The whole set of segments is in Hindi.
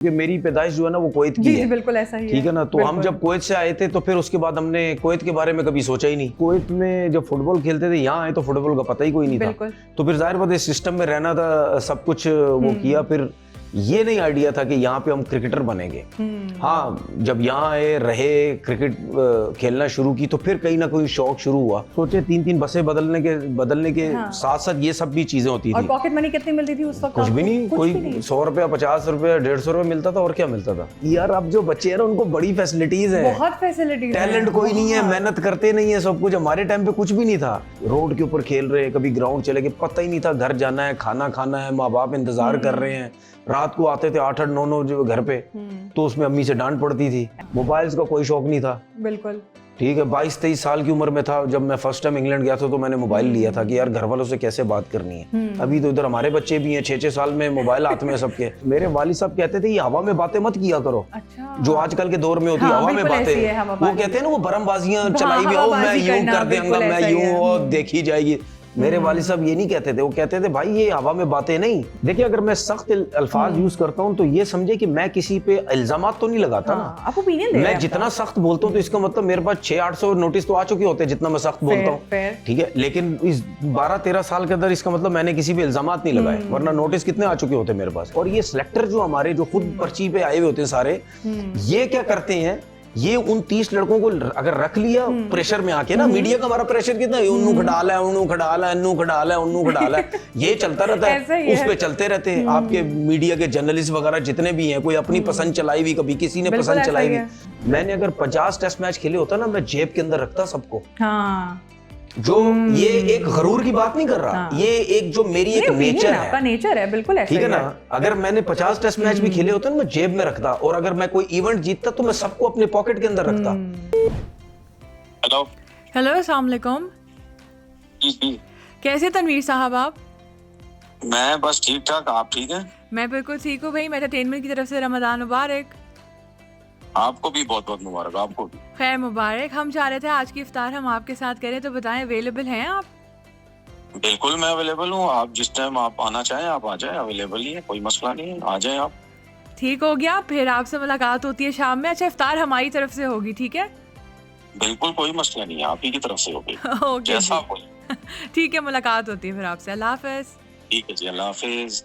कि मेरी पैदाइश जो है ना वो कुवैत की जी है। जी बिल्कुल ऐसा ही है। ठीक है ना, तो हम जब कुवैत से आए थे तो फिर उसके बाद हमने कुवैत के बारे में कभी सोचा ही नहीं। कुवैत में जब फुटबॉल खेलते थे, यहाँ आए तो फुटबॉल का पता ही कोई नहीं था। तो फिर जाहिर बात है सिस्टम में रहना था, सब कुछ वो किया। फिर ये नहीं आइडिया था कि यहाँ पे हम क्रिकेटर बनेंगे। हाँ, जब यहाँ आए रहे, क्रिकेट खेलना शुरू की तो फिर कहीं ना कोई शौक शुरू हुआ। सोचे 3-3 बसें बदलने के साथ साथ ये सब भी चीजें होती थी। और पॉकेट मनी कितनी मिलती थी उस वक्त? कुछ भी नहीं, कोई 100 रुपया, 50 रुपया, 150 रुपया मिलता था और क्या मिलता था यार। अब जो बच्चे हैं ना उनको बड़ी फैसिलिटीज है, बहुत फैसिलिटीज, टैलेंट कोई नहीं है, मेहनत करते नहीं है, सब कुछ। हमारे टाइम पे कुछ भी नहीं था। रोड के ऊपर खेल रहे, कभी ग्राउंड चले गए, पता ही नहीं था। घर जाना है, खाना खाना है, माँ बाप इंतजार कर रहे हैं। रात को आते थे 8-8, 9-9 जो घर पे, तो उसमें अम्मी से डांट पड़ती थी। मोबाइल्स का कोई शौक नहीं था। बिल्कुल ठीक है, 22-23 साल की उम्र में था जब मैं फर्स्ट टाइम इंग्लैंड गया था, तो मैंने मोबाइल लिया था कि यार घर वालों से कैसे बात करनी है। अभी तो इधर हमारे बच्चे भी हैं 6-6 साल में, मोबाइल हाथ में सबके। मेरे वालिद साहब कहते थे ये हवा में बातें मत किया करो। अच्छा। जो आजकल के दौर में होती है हवा में बातें, वो कहते हैं ना वो बरमबाजियां चलाई हुई, मैं यूं कर दूंगा, मैं यूं, और देखी जाएगी। मेरे वालिद साहब ये नहीं कहते थे, वो कहते थे भाई ये हवा में बातें नहीं। देखिए, अगर मैं सख्त अल्फाज यूज करता हूँ तो ये समझे कि मैं किसी पे इल्जामात तो नहीं लगाता ना। आप ओपिनियन दे रहे हैं। मैं जितना सख्त बोलता हूँ तो इसका मतलब मेरे पास 600-800 नोटिस तो आ चुके होते हैं जितना मैं सख्त बोलता हूँ। ठीक है, लेकिन इस 12-13 साल के अंदर इसका मतलब मैंने किसी पे इल्जामात नहीं लगाए, वरना नोटिस कितने आ चुके होते मेरे पास। और ये सिलेक्टर जो हमारे जो खुद पर्ची पे आए हुए होते हैं सारे, ये क्या करते हैं, ये उन 30 लड़कों को अगर रख लिया प्रेशर में आके ना, मीडिया का हमारा प्रेशर कितना है, उन्नू खडाला है, उन्नू खडाला है, उन्नू खडाला है, उन्नू खडाला है, ये चलता रहता है। उस पे चलते रहते हैं आपके मीडिया के जर्नलिस्ट वगैरह जितने भी हैं, कोई अपनी पसंद चलाई हुई, कभी किसी ने पसंद चलाई हुई। मैंने अगर 50 टेस्ट मैच खेले होता ना, मैं जेब के अंदर रखता सबको। जो ये एक गरूर की बात नहीं कर रहा, ये एक जो मेरी एक नेचर है, आपका नेचर है, बिल्कुल ऐसा ठीक है ना। अगर मैंने 50 टेस्ट मैच भी खेले होते ना, मैं जेब में रखता, और अगर मैं कोई इवेंट जीतता तो मैं सबको अपने पॉकेट के अंदर रखता। हेलो हेलो, अस्सलाम वालेकुम। कैसे तनवीर साहब आप? मैं बस ठीक ठाक, आप ठीक हैं? मैं बिल्कुल ठीक हूँ भाई। एंटरटेनमेंट की तरफ से रमजान मुबारक। आपको भी बहुत बहुत मुबारक। आपको भी खैर मुबारक। हम चाह रहे थे आज की इफ्तार हम आपके साथ करें, तो बताएं अवेलेबल हैं आप? बिल्कुल मैं अवेलेबल हूँ। आप जिस टाइम आप आना चाहें आप आ जाएं, अवेलेबल ही है, कोई मसला नहीं है, आ जाएं आप। ठीक हो गया, फिर आपसे मुलाकात होती है शाम में। अच्छा, इफ्तार हमारी तरफ से होगी, ठीक है? बिल्कुल कोई मसला नहीं है, आप ही की तरफ से होगी। जैसा आप बोलें। ठीक है, मुलाकात होती है फिर आपसे। अल्लाह हाफिज। ठीक है जी, अल्लाह हाफिज।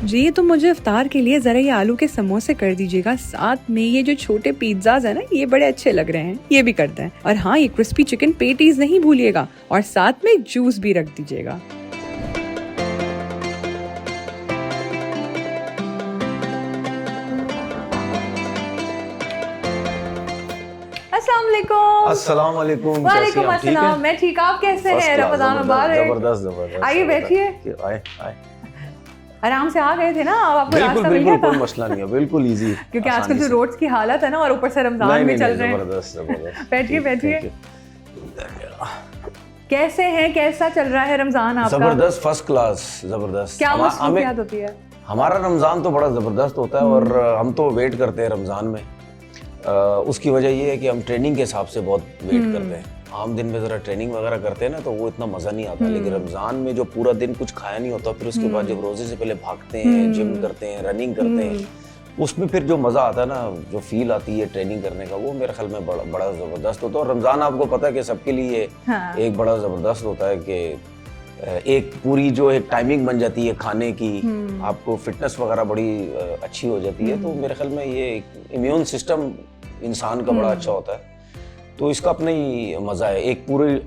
जी, तो मुझे इफ्तार के लिए ज़रा ये आलू के समोसे कर दीजिएगा। साथ में ये जो छोटे पिज्ज़ाज है ना, ये बड़े अच्छे लग रहे हैं, ये भी करते हैं। और हाँ, ये क्रिस्पी चिकन पेटीज नहीं भूलिएगा, और साथ में जूस भी रख दीजिएगा। अस्सलाम वालेकुम। वालेकुम अस्सलाम। मैं ठीक, आप कैसे हैं? रमजान मुबारक। जबरदस्त जबरदस्त। आइए बैठिए। आए आए। आराम से आ गए थे ना आपको? रास्ता मिल गया था? कोई मसला नहीं है, बिल्कुल इजी। क्योंकि आजकल जो रोड्स की हालत है ना, और ऊपर से रमजान भी चल रहे हैं। जबरदस्त जबरदस्त। बैठिए बैठिए। कैसे हैं, कैसा चल रहा है रमजान आपका? जबरदस्त, फर्स्ट क्लास, जबरदस्त। क्या मसरूफियत होती है? हमारा रमजान तो बड़ा जबरदस्त होता है, और हम तो वेट करते हैं रमजान में। उसकी वजह ये है कि हम ट्रेनिंग के हिसाब से बहुत वेट करते हैं। आम दिन में जरा ट्रेनिंग वगैरह करते हैं ना तो वो इतना मजा नहीं आता, लेकिन रमजान में जो पूरा दिन कुछ खाया नहीं होता, फिर उसके बाद जब रोजे से पहले भागते हैं, जिम करते हैं, रनिंग करते हैं, उसमें फिर जो मजा आता है ना, जो फील आती है ट्रेनिंग करने का, वो मेरे ख्याल में बड़ा जबरदस्त होता है। और रमजान आपको पता है कि सबके लिए एक बड़ा जबरदस्त होता है कि एक पूरी जो एक टाइमिंग बन जाती है खाने की, आपको फिटनेस वगैरह बड़ी अच्छी हो जाती है। तो मेरे ख्याल में ये इम्यून सिस्टम इंसान का बड़ा अच्छा होता है, तो इसका अपना ही मजा है। एक पूरे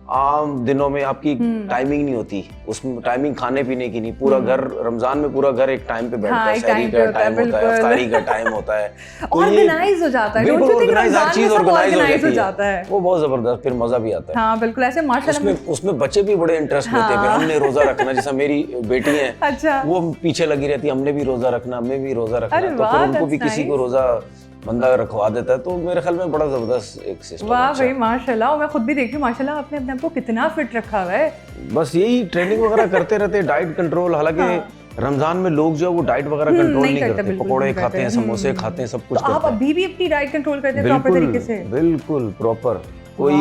आम दिनों में आपकी टाइमिंग नहीं होती, उसमें टाइमिंग खाने पीने की नहीं। पूरा घर रमजान में पूरा घर एक टाइम पे बैठता है, सहरी का टाइम होता है, इफ्तारी का टाइम होता है, ऑर्गेनाइज हो जाता है, बिल्कुल ऑर्गेनाइज, हर चीज ऑर्गेनाइज हो जाता है। वो बहुत जबरदस्त, फिर मजा भी आता है। हाँ बिल्कुल, ऐसे माशाल्लाह उसमें बच्चे भी बड़े इंटरेस्ट लेते हैं। फिर हमने रोजा रखना, जैसा मेरी बेटी है, अच्छा, वो पीछे लगी रहती है, हमने भी रोजा रखना, हमें भी रोजा रखना, तो फिर उनको भी किसी को रोजा बंदा रखवा देता है। तो मेरे ख्याल में बड़ा जबरदस्त एक सिस्टम है। वाह भाई माशाल्लाह, मैं खुद भी देख रही हूँ माशाल्लाह, आपने अपने आप को कितना फिट रखा हुआ है। बस यही ट्रेनिंग वगैरह करते रहते हैं, डाइट कंट्रोल। हालांकि रमजान में लोग जो वो डाइट वगैरह कंट्रोल नहीं करते, पकौड़े खाते हैं, समोसे खाते हैं, सब कुछ। आप अभी भी अपनी डाइट कंट्रोल करते हैं प्रॉपर तरीके से? बिल्कुल प्रॉपर। कोई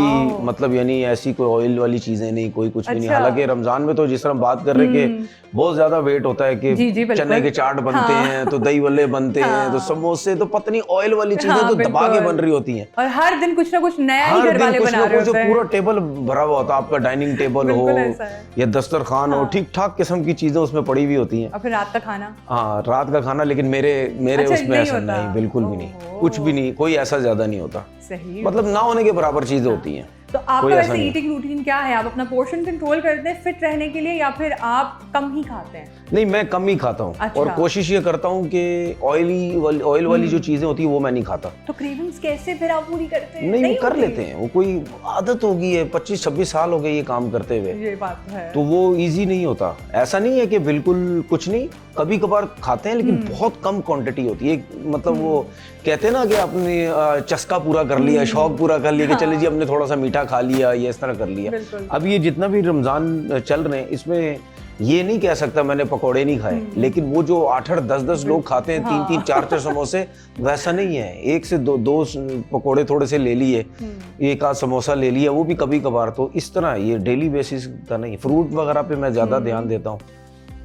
मतलब यानी ऐसी कोई ऑयल वाली चीजें नहीं, कोई कुछ भी नहीं। हालांकि रमजान में तो जिस तरह हम बात कर रहे कि बहुत ज्यादा वेट होता है कि चने के चाट बनते हैं, तो दही वल्ले बनते हैं, तो समोसे, तो पता नहीं ऑयल वाली चीजें तो दबा के बन रही होती हैं, और हर दिन कुछ ना कुछ नया ही घर वाले बना रहे होते हैं। पूरा टेबल भरा हुआ होता है, आपका डाइनिंग टेबल हो या दस्तरखान हो, ठीक ठाक किस्म की चीजें उसमें पड़ी हुई होती हैं। और फिर रात का खाना, हाँ रात का खाना, लेकिन मेरे उसमें ऐसा नहीं, बिल्कुल भी नहीं, कुछ भी नहीं, कोई ऐसा ज्यादा नहीं होता। सही, मतलब ना होने के बराबर चीजें होती हैं। तो आपका वैसे ईटिंग रूटीन क्या है? आप अपना पोर्शन कंट्रोल करते हैं फिट रहने के लिए, या फिर आप कम ही खाते हैं? नहीं, मैं कम ही खाता हूँ। अच्छा। और कोशिश ये करता हूँ कि ऑयल वाली जो चीजें होती है वो मैं नहीं खाता। तो क्रेविंग्स कैसे फिर आप पूरी करते हैं? नहीं, वो कर लेते हैं, वो कोई आदत हो गई है, 25-26 साल हो गए ये काम करते हुए, ये बात है। तो वो इजी नहीं होता। ऐसा नहीं है कि बिल्कुल कुछ नहीं, कभी कभार खाते हैं, लेकिन बहुत कम क्वांटिटी होती है। मतलब वो कहते हैं ना कि आपने चस्का पूरा कर लिया, शौक पूरा कर लिया, कि चले जी हमने थोड़ा सा मीठा खा लिया, ये इस तरह कर लिया। अब ये जितना भी रमजान चल रहे हैं, इसमें ये नहीं कह सकता मैंने पकोड़े नहीं खाए, लेकिन वो जो 8-8, 10-10 लोग खाते हैं 3-3, 4-4 समोसे, वैसा नहीं है। एक से दो पकोड़े थोड़े से ले लिए, एक आध समोसा ले लिया, वो भी कभी कभार। तो इस तरह ये डेली बेसिस का नहीं। फ्रूट वगैरह पे मैं ज्यादा ध्यान देता हूँ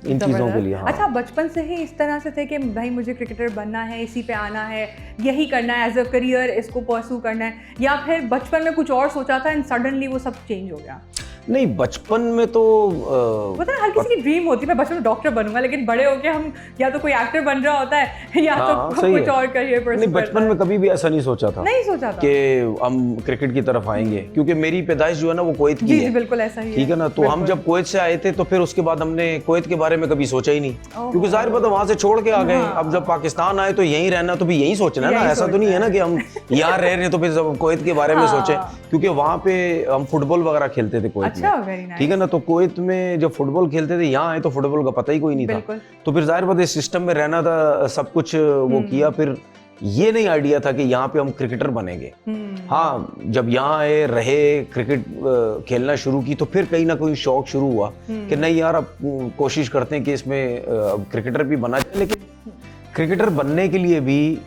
इन चीजों के लिए। हाँ। अच्छा, बचपन से ही इस तरह से थे कि भाई मुझे क्रिकेटर बनना है, इसी पे आना है, यही करना है एज अ करियर, इसको परस्यू करना है, या फिर बचपन में कुछ और सोचा था एंड सडनली वो सब चेंज हो गया? नहीं, बचपन में तो पता है हर किसी की ड्रीम होती है, मैं बचपन में डॉक्टर बनूंगा, लेकिन बड़े होके हम या तो कोई एक्टर बन रहा होता है या तो कुछ और करियर परस्यू। नहीं, बचपन में कभी भी ऐसा नहीं सोचा था कि हम क्रिकेट की तरफ आएंगे, क्योंकि मेरी पैदाइश जो है ना वो कुवैत की है। बिल्कुल ऐसा ही, ठीक है ना। तो हम जब कुवैत से आए थे, तो फिर उसके बाद हमने कुवैत के बारे में कभी सोचा ही नहीं, क्योंकि जाहिर बात है वहां से छोड़ के आ गए। अब जब पाकिस्तान आए तो यहीं रहना, तो भी यहीं सोचना है ना। ऐसा तो नहीं है ना कि हम यहाँ रह रहे हैं तो फिर कुवैत के बारे में सोचे, क्योंकि वहां पे हम फुटबॉल वगैरह खेलते थे कुवैत में। ठीक है ना। तो कुवैत में जब फुटबॉल खेलते थे, यहाँ आए तो फुटबॉल का पता ही कोई नहीं था। तो फिर जाहिर बात है सिस्टम में रहना था, सब कुछ वो किया। फिर ये नहीं आइडिया था कि यहाँ पे हम क्रिकेटर बनेंगे। हाँ, जब यहाँ आए, रहे, क्रिकेट खेलना शुरू की, तो फिर कहीं ना कोई शौक शुरू हुआ कि नहीं यार, अब कोशिश करते हैं कि इसमें क्रिकेटर भी बना जाए। लेकिन क्रिकेटर बनने के लिए भी,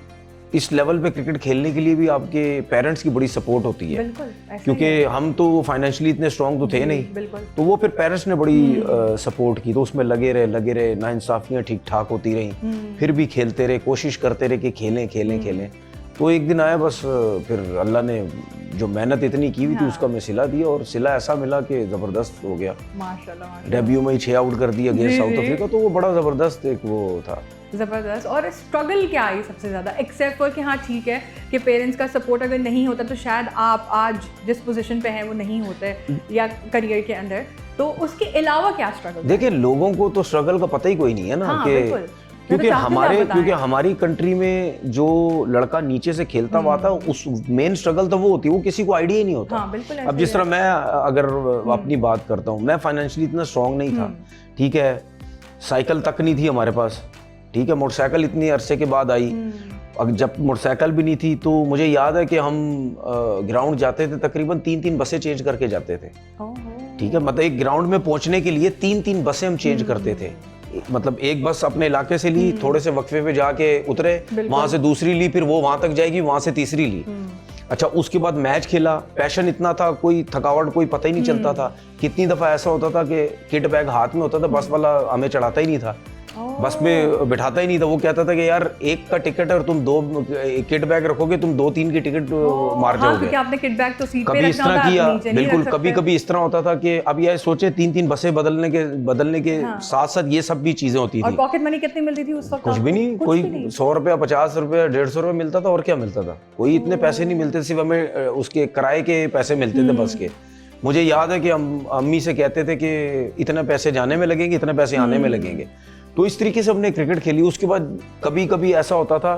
इस लेवल पे क्रिकेट खेलने के लिए भी आपके पेरेंट्स की बड़ी सपोर्ट होती है। क्योंकि हम तो फाइनेंशियली इतने स्ट्रांग तो थे नहीं, तो वो फिर पेरेंट्स ने बड़ी सपोर्ट की, तो उसमें लगे रहे। नाइंसाफियां ठीक ठाक होती रही, फिर भी खेलते रहे, कोशिश करते रहे कि खेलें। तो एक दिन आया, बस फिर अल्लाह ने जो मेहनत इतनी की हुई थी उसका मैं सिला दिया, और सिला ऐसा मिला कि जबरदस्त हो गया। माशाल्लाह। डेब्यू में ही 6 आउट कर दिया अगेंस्ट साउथ अफ्रीका, तो वो बड़ा जबरदस्त एक वो था। ज़बरदस्त। और स्ट्रगल क्या आई सबसे ज़्यादा, एक्सेप्ट फॉर कि हाँ ठीक है कि पेरेंट्स का सपोर्ट अगर नहीं होता तो शायद आप आज जिस पोजीशन पे हैं वो नहीं होते, या करियर के अंदर, तो उसके अलावा क्या स्ट्रगल? देखिए, लोगों को तो स्ट्रगल का पता ही कोई नहीं है ना। हाँ, कि क्योंकि हमारी कंट्री में जो लड़का नीचे से खेलता हुआ था, उस मेन स्ट्रगल तो वो होती है, वो किसी को आइडिया ही नहीं होता। हाँ, अब जिस तरह मैं अगर अपनी बात करता हूँ, मैं फाइनेंशियली इतना स्ट्रांग नहीं था। ठीक है, साइकिल तक नहीं थी हमारे पास। ठीक है, मोटरसाइकिल इतनी अरसे के बाद आई। अब जब मोटरसाइकिल भी नहीं थी, तो मुझे याद है कि हम ग्राउंड जाते थे, तकरीबन 3-3 बसें चेंज करके जाते थे। ठीक है, मतलब एक ग्राउंड में पहुंचने के लिए 3-3 बसें हम चेंज करते थे। मतलब एक बस अपने इलाके से ली, थोड़े से वक्फे पे जाके उतरे, वहां से दूसरी ली, फिर वो वहां तक जाएगी, वहां से तीसरी ली। अच्छा, उसके बाद मैच खेला। पैशन इतना था, कोई थकावट कोई पता ही नहीं चलता था। कितनी दफा ऐसा होता था कि किट बैग हाथ में होता था, बस वाला हमें चढ़ाता ही नहीं था, बस में बिठाता ही नहीं था। वो कहता था कि यार एक का टिकट है और तुम 2 किट बैग रखोगे, तुम 2-3 की टिकट मार जाओगे। क्योंकि आपने किट बैग तो सीट पे कभी इस रखना तरह होता, किया, बिल्कुल। कभी इस तरह होता था कि अब ये सोचे 3-3 बसें बदलने के साथ साथ ये सब भी चीजें होती थी। और पॉकेट मनी कितनी मिलती थी उस वक्त? कुछ भी नहीं, कोई 100 रुपया, 50 रुपया, 150 रुपया मिलता था, और क्या मिलता था? कोई इतने पैसे नहीं मिलते, सिर्फ हमें उसके किराए के पैसे मिलते थे बस के। मुझे याद है कि हम अम्मी से कहते थे कि इतना पैसे जाने में लगेंगे, इतना पैसे आने में लगेंगे। तो इस तरीके से हमने क्रिकेट खेली। उसके बाद कभी कभी ऐसा होता था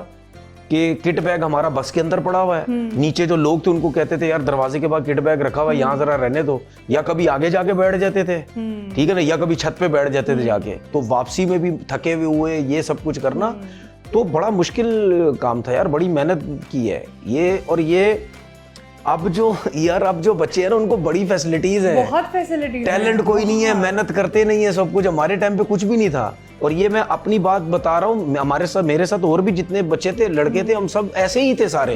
कि किट बैग हमारा बस के अंदर पड़ा हुआ है, नीचे जो लोग थे उनको कहते थे यार दरवाजे के बाद किट बैग रखा हुआ है, यहाँ जरा रहने दो, या कभी आगे जाके बैठ जाते थे। ठीक है ना, या कभी छत पे बैठ जाते थे जाके। तो वापसी में भी थके हुए ये सब कुछ करना तो बड़ा मुश्किल काम था यार, बड़ी मेहनत की है ये। और ये अब जो बच्चे हैं ना, उनको बड़ी फैसिलिटीज है, बहुत फैसिलिटीज, टैलेंट कोई नहीं है, मेहनत करते नहीं है, सब कुछ। हमारे टाइम पे कुछ भी नहीं था। और ये मैं अपनी बात बता रहा हूँ, हमारे साथ, मेरे साथ और भी जितने बच्चे थे, लड़के थे, हम सब ऐसे ही थे सारे।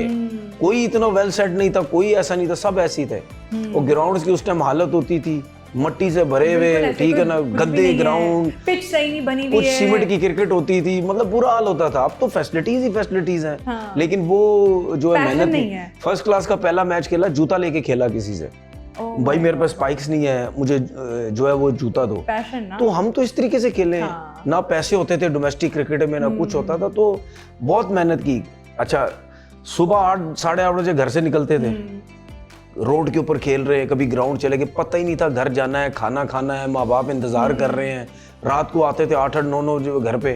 कोई इतना वेल सेट नहीं था, कोई ऐसा नहीं था, सब ऐसे ही थे। और ग्राउंड्स की उस टाइम हालत होती थी मट्टी से भरे हुए, ठीक है ना, गद्दे ग्राउंड, पिच सही नहीं बनी हुई कुछ है, सीमेंट की क्रिकेट होती थी, मतलब बुरा हाल होता था। अब तो फैसिलिटीज ही फैसिलिटीज हैं। हाँ। लेकिन वो जो है Passion मेहनत नहीं है। फर्स्ट क्लास का पहला मैच खेला, जूता लेके खेला किसी से, भाई मेरे पास स्पाइक्स नहीं है, मुझे जो है वो जूता दो। पैशन ना। तो हम तो इस तरीके से खेले। हाँ। ना पैसे होते थे डोमेस्टिक क्रिकेट में, ना कुछ होता था, तो बहुत मेहनत की। अच्छा, सुबह 8 साढ़े 8 बजे घर से निकलते थे, रोड के ऊपर खेल रहे हैं, कभी ग्राउंड चले गए, पता ही नहीं था घर जाना है, खाना खाना है, माँ बाप इंतजार कर रहे हैं। रात को आते थे 8-8 9-9 जो घर पे,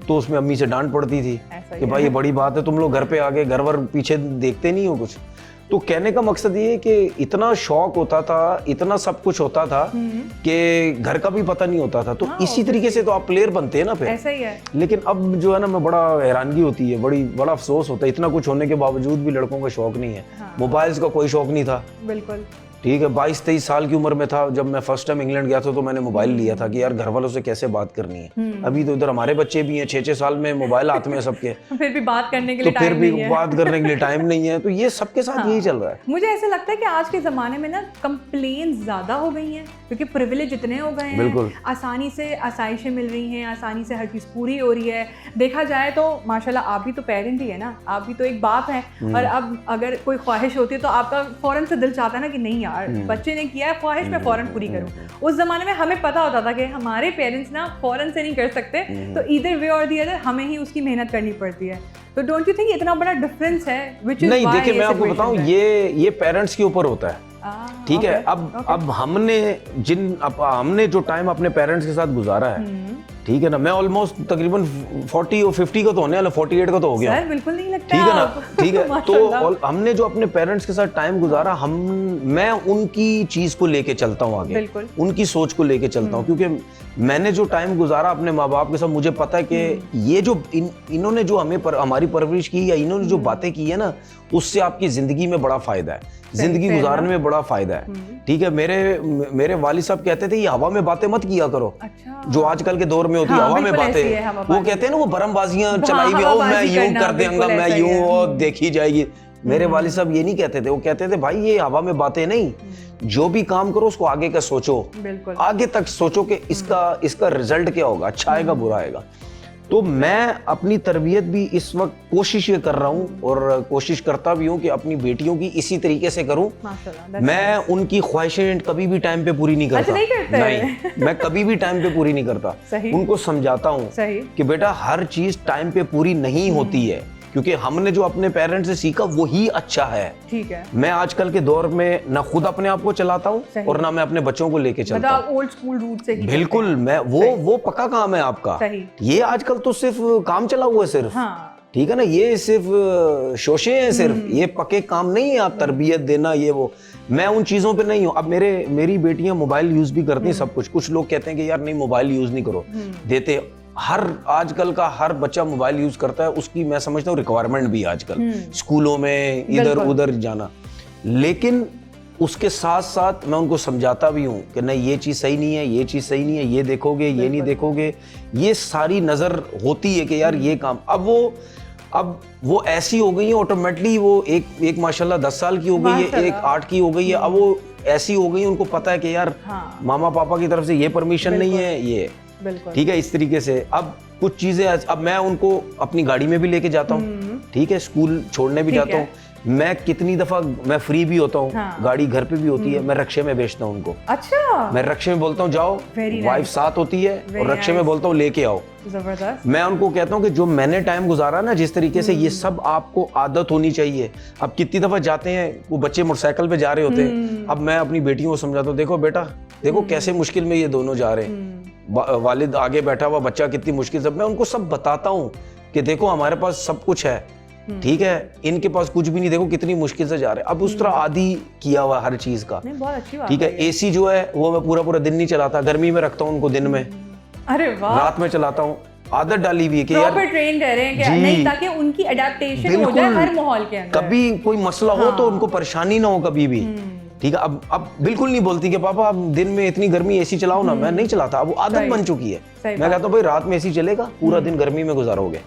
तो उसमें अम्मी से डांट पड़ती थी कि भाई ये बड़ी बात है, तुम लोग घर पे आ गए, घर वर पीछे देखते नहीं हो कुछ। तो कहने का मकसद ये है कि इतना शौक होता था, इतना सब कुछ होता था कि घर का भी पता नहीं होता था। तो इसी तरीके से तो आप प्लेयर बनते हैं ना फिर। ऐसा ही है। लेकिन अब जो है ना, मैं बड़ा हैरानगी होती है, बड़ा अफसोस होता है, इतना कुछ होने के बावजूद भी लड़कों का शौक नहीं है। मोबाइल्स का कोई शौक नहीं था। बिल्कुल ठीक है, 22-23 साल की उम्र में था जब मैं फर्स्ट टाइम इंग्लैंड गया था, तो मैंने मोबाइल लिया था कि यार घर वालों से कैसे बात करनी है। अभी तो इधर हमारे बच्चे भी हैं 6-6 साल में, मोबाइल हाथ में सबके, फिर भी बात करने के तो लिए फिर टाइम भी नहीं है। बात करने के लिए टाइम नहीं है। तो ये सबके साथ यही चल रहा है। मुझे ऐसा लगता है कि आज के ज़माने में ना कंप्लेन ज़्यादा हो गई हैं, क्योंकि प्रिविलेज इतने हो गए हैं। बिल्कुल। आसानी से आसाइशें मिल रही हैं, आसानी से हर चीज़ पूरी हो रही है। देखा जाए तो माशाल्लाह आप भी तो पेरेंट ही है ना, आप भी तो एक बाप हैं। और अब अगर कोई ख्वाहिश होती है तो आपका फ़ौरन से दिल चाहता है ना कि नहीं यार, बच्चे ने किया है ख्वाहिश, मैं फ़ौरन पूरी करूँ। उस ज़माने में हमें पता होता था कि हमारे पेरेंट्स ना फ़ौरन से नहीं कर सकते, तो ईदर वे और दी अदर हमें ही उसकी मेहनत करनी पड़ती है। तो डोंट यू थिंक इतना बड़ा डिफरेंस है? नहीं, देखिए मैं आपको बताऊं, ये पेरेंट्स के ऊपर होता है। ठीक है, अब हमने जो टाइम अपने पेरेंट्स के साथ गुजारा है, ठीक है ना, मैं ऑलमोस्ट तकरीबन 40 और 50 का तो होने वाला, 48 का तो हो गया। सर बिल्कुल नहीं लगता। ठीक है ना, ठीक है। तो हमने जो अपने पेरेंट्स के साथ टाइम गुजारा, मैं उनकी चीज को लेके चलता हूँ आगे, उनकी सोच को लेके चलता हूँ, क्योंकि मैंने जो टाइम गुजारा अपने माँ बाप के साथ, मुझे पता है कि ये जो इन्होंने जो हमारी परवरिश की, या इन्होंने जो बातें की है ना, उससे आपकी जिंदगी में बड़ा फायदा है, जिंदगी गुजारने में बड़ा फायदा है। ठीक है, मेरे वालिद साहब कहते थे ये हवा में बातें मत किया करो। अच्छा। जो आजकल के दौर में होती है हवा में बातें, वो कहते हैं ना, वो भरमबाजियां चलाई हुई, ओ मैं यूं कर देंगे, मैं यूं, और देखी जाएगी। मेरे वालिद साहब ये नहीं कहते थे, वो कहते थे भाई ये हवा में बातें नहीं, जो भी काम करो उसको आगे का सोचो, आगे तक सोचो कि इसका रिजल्ट क्या होगा, अच्छा आएगा बुरा आएगा। तो मैं अपनी तरबियत भी इस वक्त कोशिश ये कर रहा हूँ, और कोशिश करता भी हूँ कि अपनी बेटियों की इसी तरीके से करूँ। मैं उनकी ख्वाहिशें कभी भी टाइम पे पूरी नहीं करता। नहीं, मैं कभी भी टाइम पे पूरी नहीं करता। उनको समझाता हूँ कि बेटा हर चीज टाइम पे पूरी नहीं होती है, क्योंकि हमने जो अपने पेरेंट्स से सीखा वही अच्छा है। ठीक है, मैं आजकल के दौर में ना खुद अपने आप को चलाता हूँ और ना मैं अपने बच्चों को लेके चलता हूँ। ओल्ड स्कूल रूट से ही। बिल्कुल, मैं वो पक्का काम है आपका। ये आजकल तो सिर्फ काम चला हुआ है सिर्फ। ठीक है ना, ये सिर्फ शोशे हैं सिर्फ, ये पक्के काम नहीं है। आप तरबियत देना ये वो, मैं उन चीजों पे नहीं हूँ। अब मेरी बेटियां मोबाइल यूज भी करती हैं सब कुछ लोग कहते हैं कि यार नहीं मोबाइल यूज नहीं करो, देते। आजकल का हर बच्चा मोबाइल यूज करता है, उसकी मैं समझता हूँ रिक्वायरमेंट भी आजकल स्कूलों में इधर उधर जाना। लेकिन उसके साथ साथ मैं उनको समझाता भी हूँ कि नहीं ये चीज़ सही नहीं है, ये चीज़ सही नहीं है, ये देखोगे ये नहीं देखोगे, ये सारी नज़र होती है कि यार ये काम। अब वो ऐसी हो गई है ऑटोमेटिकली, वो एक माशाल्लाह 10 साल की हो गई है, एक 8 की हो गई है। अब वो ऐसी हो गई है, उनको पता है कि यार मामा पापा की तरफ से ये परमिशन नहीं है, ये ठीक है। इस तरीके से अब कुछ चीजें, अब मैं उनको अपनी गाड़ी में भी लेके जाता हूँ, ठीक है, स्कूल छोड़ने भी जाता हूँ। मैं कितनी दफा मैं फ्री भी होता हूँ, गाड़ी घर पे भी होती है, मैं रक्शे में भेजता हूँ उनको। अच्छा। मैं रक्शे में बोलता हूँ जाओ, वाइफ साथ होती है, और रक्शे में बोलता हूँ लेके आओ। जबरदस्त। मैं उनको कहता हूँ कि जो मैंने टाइम गुजारा ना जिस तरीके से, ये सब आपको आदत होनी चाहिए। अब कितनी दफा जाते हैं वो बच्चे मोटरसाइकिल पे जा रहे होते हैं, अब मैं अपनी बेटियों को समझाता हूँ, देखो बेटा देखो कैसे मुश्किल में ये दोनों जा रहे हैं, वालिद आगे बैठा हुआ, बच्चा कितनी मुश्किल से। मैं उनको सब बताता हूँ कि देखो हमारे पास सब कुछ है, ठीक है, इनके पास कुछ भी नहीं, देखो कितनी मुश्किल से जा रहे हैं। अब उस तरह आदि किया हुआ हर चीज का, बहुत अच्छी बात, ठीक है। एसी जो है वो मैं पूरा दिन नहीं चलाता, गर्मी में रखता हूँ उनको दिन में, अरे वाह, रात में चलाता हूँ। आदत डाली हुई है कि यार ट्रेन कर रहे हैं कि नहीं, ताकि उनकी एडेप्टेशन हो जाए हर माहौल के अंदर। कभी कोई मसला हो तो उनको परेशानी ना हो कभी भी, ठीक है, अब बिल्कुल नहीं बोलती कि पापा अब दिन में इतनी गर्मी एसी चलाओ ना, मैं नहीं चलाता, अब वो आदत बन चुकी है। मैं कहता हूँ भाई रात में एसी चलेगा, पूरा दिन गर्मी में गुजारोगे।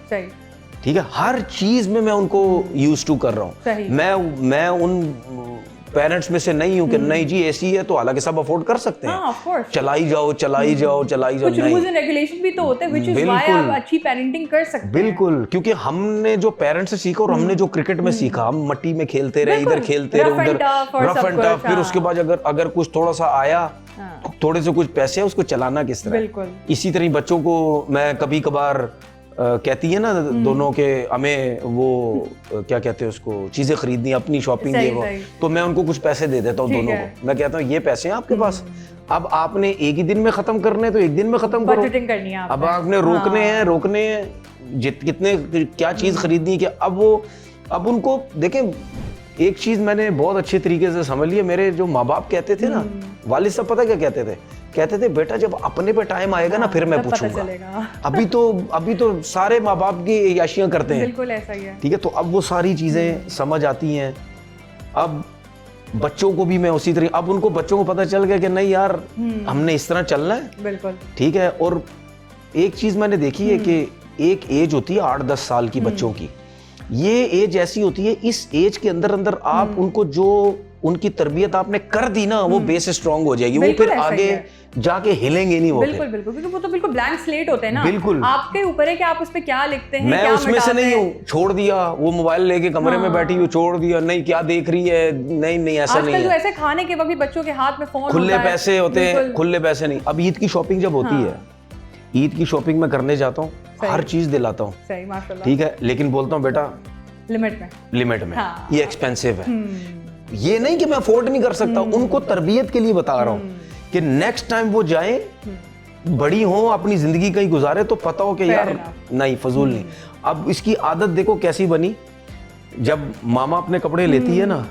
ठीक है, हर चीज में मैं उनको यूज टू कर रहा हूँ। मैं उन पेरेंट्स में से नहीं हूँ कि नहीं जी एसी है तो, हालांकि सब अफोर्ड कर सकते हैं, चलाई जाओ चलाई जाओ चलाई जाओ, कुछ रूल्स एंड रेगुलेशन भी तो होते हैं, व्हिच इज व्हाई आप अच्छी पेरेंटिंग कर सकते हैं। बिल्कुल, क्योंकि हमने जो पेरेंट्स से सीखा और हमने जो क्रिकेट में सीखा, हम मट्टी में खेलते रहे, इधर खेलते रहे, उधर रफ एंड टफ, फिर उसके बाद अगर कुछ थोड़ा सा आया, थोड़े से कुछ पैसे, उसको चलाना किस तरह। इसी तरह बच्चों को मैं कभी कभार कहती है ना दोनों के, हमें वो क्या कहते हैं उसको, चीजें खरीदनी, अपनी शॉपिंग है वो, तो मैं उनको कुछ पैसे दे देता हूँ दोनों को। मैं कहता हूँ ये पैसे हैं आपके पास, अब आपने एक ही दिन में खत्म करने हैं तो एक दिन में खत्म करो, बजटिंग करनी है अब आपने रोकने हैं कितने क्या चीज खरीदनी है, कि अब उनको देखें। एक चीज मैंने बहुत अच्छे तरीके से समझ लिया, मेरे जो माँ बाप कहते थे ना, वालिद साहब पता क्या कहते थे, कहते थे बेटा जब अपने पे टाइम आएगा ना फिर मैं पूछूंगा, अभी तो सारे माँ बाप की याशियां करते हैं। बिल्कुल ऐसा ही है। ठीक है, तो अब वो सारी चीजें समझ आती हैं। अब बच्चों को भी मैं उसी तरह, अब उनको बच्चों को पता चल गया कि नहीं यार हमने इस तरह चलना है। बिल्कुल ठीक है, और एक चीज मैंने देखी है कि एक एज होती है 8-10 साल की बच्चों की, ये एज ऐसी होती है, इस एज के अंदर आप उनको जो उनकी तरबियत आपने कर दी ना, वो बेस स्ट्रांग हो जाएगी, वो फिर आगे जाके हिलेंगे नहीं वो। बिल्कुल बिल्कुल, क्योंकि वो तो बिल्कुल ब्लैंक स्लेट होते हैं ना। बिल्कुल, आपके ऊपर है कि आप उस पे क्या लिखते हैं, मैं क्या उसमें से नहीं हूँ, छोड़ दिया, वो मोबाइल लेके कमरे में बैठी हुई, छोड़ दिया, नहीं क्या देख रही है, नहीं ऐसा नहीं है। आजकल ऐसे खाने के वक्त भी बच्चों के हाथ में फोन, खुले पैसे होते हैं, खुले पैसे नहीं। अब ईद की शॉपिंग जब होती है, ईद की शॉपिंग मैं करने जाता हूँ, हर चीज दिलाता हूँ, सही माशाल्लाह, ठीक है, लेकिन बोलता हूँ बेटा लिमिट में, ये एक्सपेंसिव है, ये नहीं कि मैं अफोर्ड नहीं कर सकता, उनको तरबियत के लिए बता रहा हूँ कि नेक्स्ट टाइम वो जाए, बड़ी हो, अपनी जिंदगी कहीं गुजारे तो पता हो कि यार नहीं फजूल नहीं। अब इसकी आदत देखो कैसी बनी, जब मामा अपने कपड़े लेती है ना,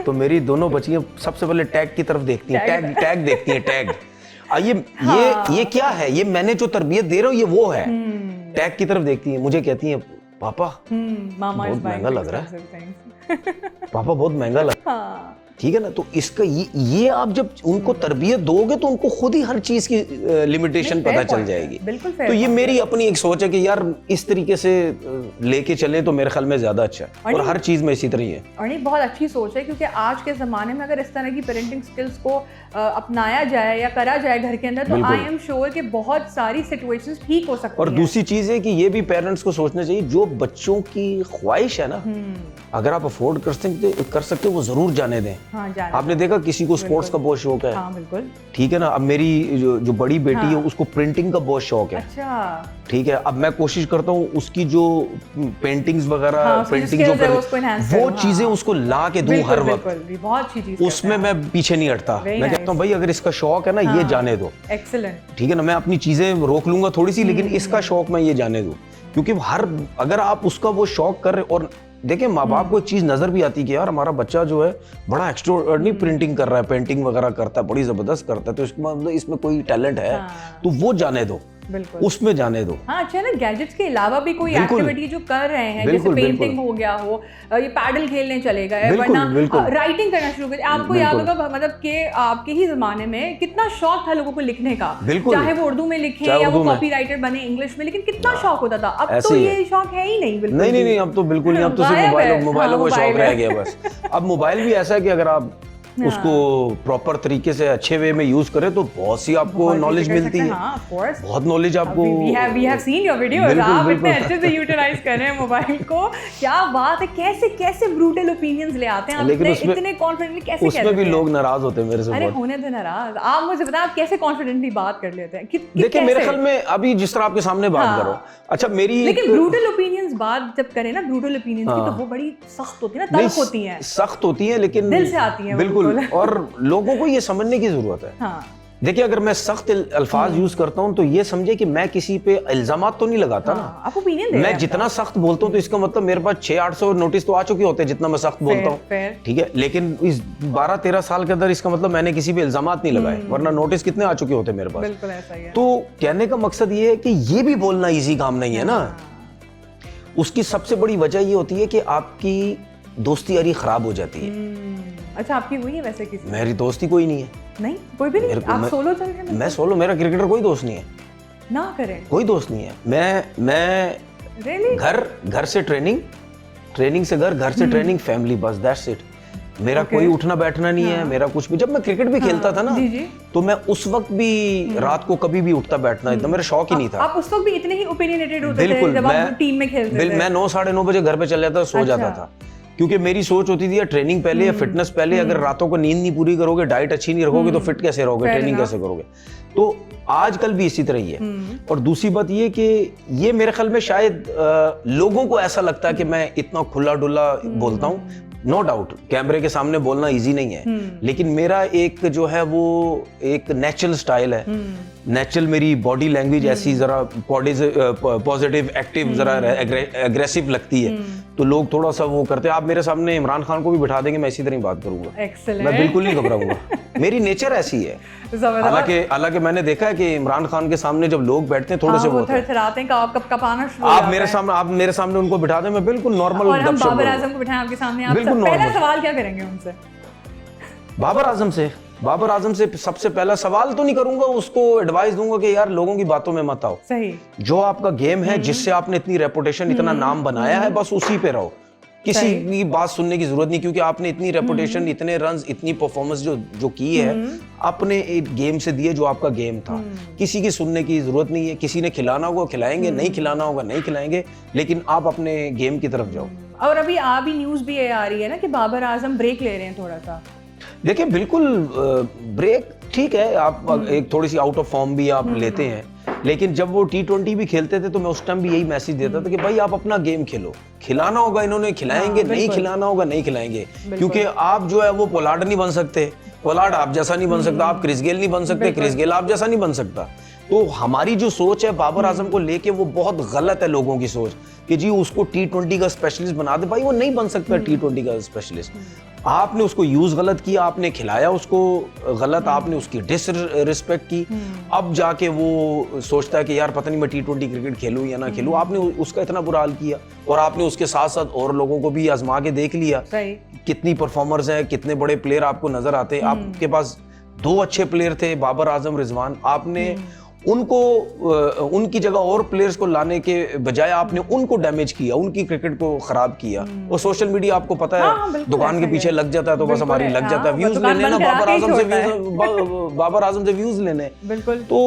तो मेरी दोनों बच्चियां सबसे पहले टैग की तरफ देखती हैं, टैग देखती हैं, टैग ये क्या है, ये मैंने जो तरबियत दे रहा हूँ ये वो है, टैग की तरफ देखती है, मुझे कहती है पापा बहुत महंगा लग रहा है, पापा बहुत महंगा लग रहा है। ठीक है ना, तो इसका ये आप जब उनको तरबियत दोगे तो उनको खुद ही हर चीज की लिमिटेशन पता चल जाएगी। तो ये मेरी अपनी एक सोच है कि यार इस तरीके से लेके चलें तो मेरे ख्याल में ज्यादा अच्छा है, और हर चीज में इसी तरह है। और नहीं, बहुत अच्छी सोच है, क्योंकि आज के ज़माने में अगर इस तरह की पेरेंटिंग स्किल्स को अपनाया जाए या करा जाए घर के अंदर, तो आई एम श्योर कि बहुत सारी सिचुएशंस ठीक हो सकती हैं। और दूसरी चीज़ है कि ये भी पेरेंट्स को सोचना चाहिए, जो बच्चों की ख्वाहिश है ना, अगर आप अफोर्ड कर सकते हो वो जरूर जाने दें। आपने देखा किसी को स्पोर्ट्स का बहुत शौक है, बिल्कुल, ठीक है ना। अब मेरी जो बड़ी बेटी है उसको प्रिंटिंग का बहुत शौक है, अच्छा, ठीक है। अब मैं कोशिश करता हूँ उसकी जो पेंटिंग्स वगैरह, पेंटिंग जो वो चीजें उसको ला के दूं हर वक्त, उसमें मैं पीछे नहीं हटता। मैं कहता हूँ भाई अगर इसका शौक है ना ये जाने दो, एक्सीलेंट, ठीक है ना। मैं अपनी चीजें रोक लूंगा थोड़ी सी, लेकिन इसका शौक मैं ये जाने दूं, क्योंकि अगर आप उसका वो शौक कर रहे, और देखिए माँ बाप को एक चीज नजर भी आती है कि यार हमारा बच्चा जो है बड़ा एक्स्ट्राऑर्डिनरी प्रिंटिंग कर रहा है, पेंटिंग वगैरह करता है, बड़ी जबरदस्त करता है, तो इसमें कोई टैलेंट है, तो वो जाने दो, उसमें जाने दो। हाँ, अच्छा ना, गैजेट्स के अलावा भी कोई एक्टिविटी जो कर रहे हैं, जैसे पेंटिंग हो गया हो, ये पैडल खेलने चले गए, वरना राइटिंग करना शुरू कर। आपको याद होगा मतलब कि आपके ही जमाने में कितना शौक था लोगों को लिखने का, चाहे वो उर्दू में लिखे या वो कॉपी राइटर बने इंग्लिश में, लेकिन कितना शौक होता था। अब तो ये शौक है ही नहीं, बिल्कुल नहीं, अब तो बिल्कुल नहीं, अब तो सिर्फ मोबाइलों का शौक रह गया बस। अब मोबाइल भी ऐसा है कि अगर आप उसको प्रॉपर तरीके से अच्छे वे में यूज करें तो बहुत सी आपको नॉलेज मिलती है, बहुत नॉलेज आपको। we have seen your videos, आप इतने अच्छे से यूटिलाइज कर रहे हैं मोबाइल को, क्या बात है, कैसे ब्रूटल ओपिनियंस ले आते हैं आप, इतने कॉन्फिडेंटली कैसे कहते हैं। उसमें भी लोग नाराज होते हैं मेरे से। अरे होने दे नाराज, आप मुझे बताएं आप कैसे कॉन्फिडेंटली बात कर लेते हैं। देखिए मेरे ख्याल में अभी जिस तरह आपके सामने बात करो, अच्छा मेरी, लेकिन ब्रूटल ओपिनियंस बात जब करें ना, ब्रूटल ओपिनियंस की, तो वो बड़ी सख्त होती है ना, तल्ख होती है, सख्त होती है, लेकिन दिल से आती है बिल्कुल। और लोगों को ये समझने की जरूरत है। देखिए अगर मैं सख्त अल्फाज यूज करता हूं तो ये समझे कि मैं किसी पे इल्जामात तो नहीं लगाता ना, आप ओपिनियन दे रहे हैं। मैं जितना सख्त बोलता हूं तो इसका मतलब मेरे पास 600-800 नोटिस तो आ चुके होते हैं जितना मैं सख्त बोलता हूं, ठीक है। लेकिन इस 12-13 साल के अंदर इसका मतलब मैंने किसी पे इल्जामात नहीं लगाए, वरना नोटिस कितने आ चुके होते मेरे पास। बिल्कुल ऐसा ही है। तो कहने का मकसद ये है कि ये भी बोलना इजी काम नहीं है ना। उसकी सबसे बड़ी वजह ये होती है कि आपकी दोस्ती यारी खराब हो जाती है, अच्छा, आपकी हुई है वैसे किसी? मेरी दोस्ती कोई नहीं है। नहीं, कोई भी नहीं? मेरे को- आप मैं- सोलो चल रहे हैं? मैं सोलो, मेरा क्रिकेटर कोई दोस्त नहीं है, ना करें। कोई दोस्त नहीं है। मैं रियली? घर से ट्रेनिंग से घर से ट्रेनिंग, फैमिली, बस दैट्स इट। मेरा Okay. कोई उठना बैठना नहीं है, मेरा कुछ भी। जब मैं क्रिकेट भी खेलता था ना, जी, जी। तो मैं उस वक्त भी रात को कभी भी उठता बैठना इतना मेरा शौक ही नहीं था। आप उस वक्त भी इतने ही ओपिनियनेटेड होते थे बिल्कुल, जब आप टीम में खेलते थे? मैं 9 साढ़े 9 बजे घर पे चल जाता, सो जाता था, क्योंकि मेरी सोच होती थी या ट्रेनिंग पहले या फिटनेस पहले। अगर रातों को नींद नहीं पूरी करोगे, डाइट अच्छी नहीं रखोगे, तो फिट कैसे रहोगे, ट्रेनिंग कैसे करोगे? तो आजकल भी इसी तरह ही है। और दूसरी बात ये कि ये मेरे ख्याल में शायद लोगों को ऐसा लगता है कि मैं इतना खुला डुला बोलता हूँ। नो डाउट कैमरे के सामने बोलना इजी नहीं है, लेकिन मेरा एक जो है वो एक नेचुरल स्टाइल है, नेचुरल मेरी बॉडी लैंग्वेज ऐसी जरा पॉजिटिव एक्टिव जरा एग्रेसिव लगती है, तो लोग थोड़ा सा वो करते हैं। आप मेरे सामने इमरान खान को भी बिठा देंगे, मैं इसी तरह ही बात करूंगा। Excellent. मैं बिल्कुल नहीं घबराऊंगा, मेरी नेचर ऐसी है। हालांकि मैंने देखा है कि इमरान खान के सामने जब लोग बैठते हैं थोड़े से वो थरथराते हैं, कपाना शुरू हो आप जाता है। मेरे सामने उनको बिठा दें, मैं बिल्कुल नॉर्मल और हम गपशप बाबर करूंगा। आजम को बिठाएं आपके सामने, आप बिल्कुल पहला normal। सवाल क्या करेंगे उनसे? बाबर आजम से सबसे पहला सवाल तो नहीं करूंगा, उसको एडवाइस दूंगा कि यार लोगों की बातों में मत आओ। सही। जो आपका गेम है, जिससे आपने इतनी रेपुटेशन, इतना नाम बनाया है, बस उसी पे रहो। किसी की बात सुनने की जरूरत नहीं, क्योंकि आपने इतनी रेपुटेशन, इतने रन्स, इतनी परफॉर्मेंस जो की है, अपने एक गेम से दिए, जो आपका गेम था। किसी की सुनने की जरूरत नहीं है। किसी ने खिलाना होगा खिलाएंगे, नहीं खिलाना होगा नहीं खिलाएंगे, लेकिन आप अपने गेम की तरफ जाओ। और अभी न्यूज भी ये आ रही है ना कि बाबर आजम ब्रेक ले रहे हैं थोड़ा सा। देखिए बिल्कुल ब्रेक ठीक है, आप एक थोड़ी सी आउट ऑफ फॉर्म भी आप लेते हैं, लेकिन जब वो T20 भी खेलते थे तो मैं उस टाइम भी यही मैसेज देता था कि भाई आप अपना गेम खेलो। खिलाना होगा इन्होंने खिलाएंगे, नहीं खिलाना होगा नहीं खिलाएंगे, क्योंकि आप जो है वो पोलार्ड नहीं बन सकते, पोलार्ड आप जैसा नहीं बन सकता, आप क्रिस गेल नहीं बन सकते, क्रिस गेल आप जैसा नहीं बन सकता। तो हमारी जो सोच है बाबर आजम को लेके वो बहुत गलत है, लोगों की सोच कि जी उसको T20 का स्पेशलिस्ट बना दे। भाई वो नहीं बन सकता T20 का स्पेशलिस्ट। आपने उसको यूज गलत किया, आपने खिलाया उसको गलत, आपने उसकी डिसरिस्पेक्ट की। अब जाके वो सोचता है कि यार पता नहीं मैं T20 क्रिकेट खेलूं या ना खेलूं। आपने उसका इतना बुरा हाल किया, और आपने उसके साथ साथ और लोगों को भी आजमा के देख लिया। कितनी परफॉर्मर्स हैं, कितने बड़े प्लेयर आपको नजर आते हैं। आपके पास 2 अच्छे प्लेयर थे, बाबर आजम, रिजवान। आपने उनको उनकी जगह और प्लेयर्स को लाने के बजाय आपने उनको डैमेज किया, उनकी क्रिकेट को खराब किया। और सोशल मीडिया आपको पता है दुकान के पीछे लग जाता है, तो बस हमारी लग जाता है व्यूज लेने ना, बाबर आजम से व्यूज लेने। बिल्कुल। तो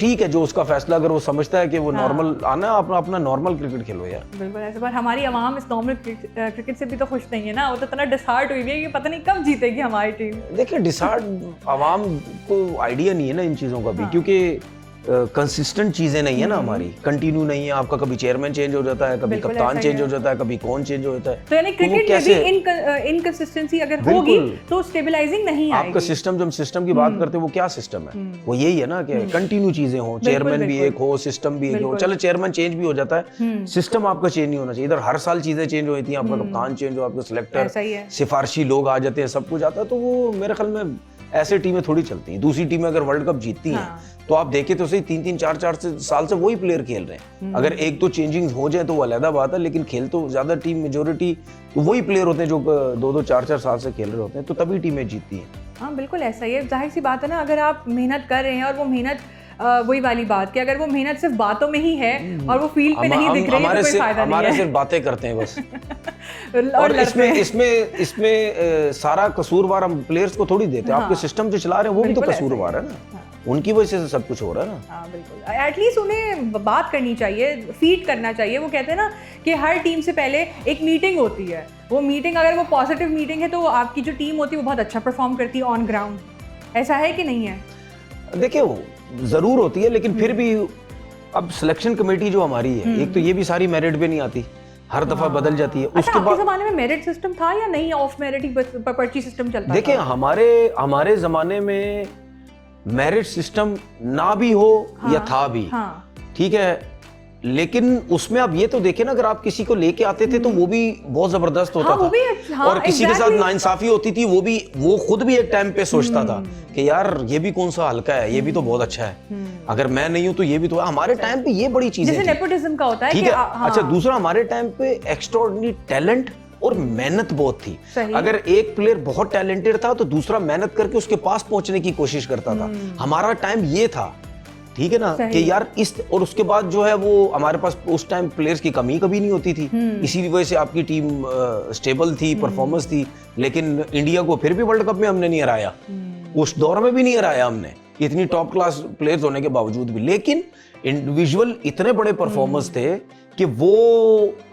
ठीक है, जो उसका फैसला, अगर वो समझता है कि वो नॉर्मल आना, अपना नॉर्मल क्रिकेट खेलो यार। बिल्कुल ऐसे। पर हमारी आवाम इस नॉर्मल क्रिकेट से भी तो खुश नहीं है ना, वो तो इतना डिसहार्ट हुई है कि पता नहीं कब जीतेगी हमारी टीम। देखिए डिसहार्ट आवाम को आइडिया नहीं है ना इन चीजों का भी, क्योंकि कंसिस्टेंट चीजें नहीं है ना हमारी, कंटिन्यू नहीं है। आपका कभी चेयरमैन चेंज हो जाता है, कभी कप्तान चेंज हो जाता है, कभी कौन चेंज हो जाता है। तो यानी क्रिकेट में भी इनकंसिस्टेंसी अगर होगी तो स्टेबलाइजिंग नहीं आएगी। आपका सिस्टम, जब सिस्टम की बात करते हैं, वो क्या सिस्टम है? वो यही है ना कि कंटिन्यू चीजें हो, चेयरमैन भी एक हो, सिस्टम भी एक हो। चलो चेयरमैन चेंज भी हो जाता है, सिस्टम आपका चेंज नहीं होना चाहिए। इधर हर साल चीजें चेंज हो जाती हैं, आपका कप्तान चेंज हो, आपके सिलेक्टर, सिफारशी लोग आ जाते हैं, सब कुछ आता है। तो वो मेरे ख्याल में ऐसे टीमें थोड़ी चलती हैं। दूसरी टीमें अगर वर्ल्ड कप जीतती हैं तो आप देखें तो सही 3-3 4-4 साल से वही प्लेयर खेल रहे हैं। अगर एक दो चेंजिंग हो जाए तो वो अलग बात है, लेकिन खेल तो ज्यादा टीम मेजोरिटी तो वही प्लेयर होते हैं जो 2-2 4-4 साल से खेल रहे होते हैं, तो तभी टीमें जीतती हैं। हाँ बिल्कुल ऐसा ही है। जाहिर सी बात है ना, अगर आप मेहनत कर रहे हैं और वो मेहनत वही वाली बात कि अगर वो मेहनत सिर्फ बातों में ही है और वो फील्ड पे नहीं दिख रही है तो कोई फायदा नहीं है। हमारे सिर्फ बातें करते हैं बस। और इसमें सारा कसूरवार हम प्लेयर्स को थोड़ी देते हैं। आपके सिस्टम जो चला रहे हैं वो भी तो कसूरवार है ना, उनकी वजह से सब कुछ हो रहा है ना। हाँ बिल्कुल। एटलीस्ट उन्हें बात करनी चाहिए, फीड करना चाहिए। वो कहते हैं ना कि हर टीम से पहले एक मीटिंग होती है। वो मीटिंग अगर वो पॉजिटिव मीटिंग है तो आपकी जो टीम होती है वो बहुत अच्छा परफॉर्म करती है ऑन ग्राउंड। ऐसा है कि नहीं है? देखिए वो जरूर होती है, लेकिन फिर भी अब सिलेक्शन कमेटी जो हमारी है, एक तो ये भी सारी मेरिट पे नहीं आती, हर दफा बदल जाती है। उसके बाद जमाने में मेरिट सिस्टम था या नहीं, ऑफ मेरिट ही पर्ची सिस्टम चलता था? देखिए हमारे जमाने में मेरिट सिस्टम ना भी हो या था भी, ठीक है, लेकिन उसमें आप ये तो देखें ना, अगर आप किसी को लेके आते थे तो वो भी बहुत जबरदस्त होता था। और किसी के साथ नाइंसाफी होती थी, वो खुद भी एक टाइम पे सोचता था कि यार ये भी कौन सा हल्का है, ये भी तो बहुत अच्छा है, अगर मैं नहीं हूं तो ये भी तो। हमारे टाइम पे ये बड़ी चीजें जैसे नेपोटिज्म का होता है, ठीक है। अच्छा, दूसरा हमारे टाइम पे एक्स्ट्राऑर्डिनरी टैलेंट और मेहनत बहुत थी। सही। अगर एक प्लेयर बहुत टैलेंटेड था तो दूसरा मेहनत करके उसके पास पहुंचने की कोशिश करता था। हमारा टाइम ये था, ठीक है ना, कि यार इस, और उसके बाद जो है वो हमारे पास उस टाइम प्लेयर्स की कमी कभी नहीं होती थी, इसी वजह से आपकी टीम स्टेबल थी, परफॉर्मेंस थी। लेकिन इंडिया को फिर भी वर्ल्ड कप में हमने नहीं हराया, उस दौर में भी नहीं हराया हमने, इतनी टॉप क्लास प्लेयर्स होने के बावजूद भी। लेकिन इंडिविजुअल इतने बड़े परफॉर्मेंस थे कि वो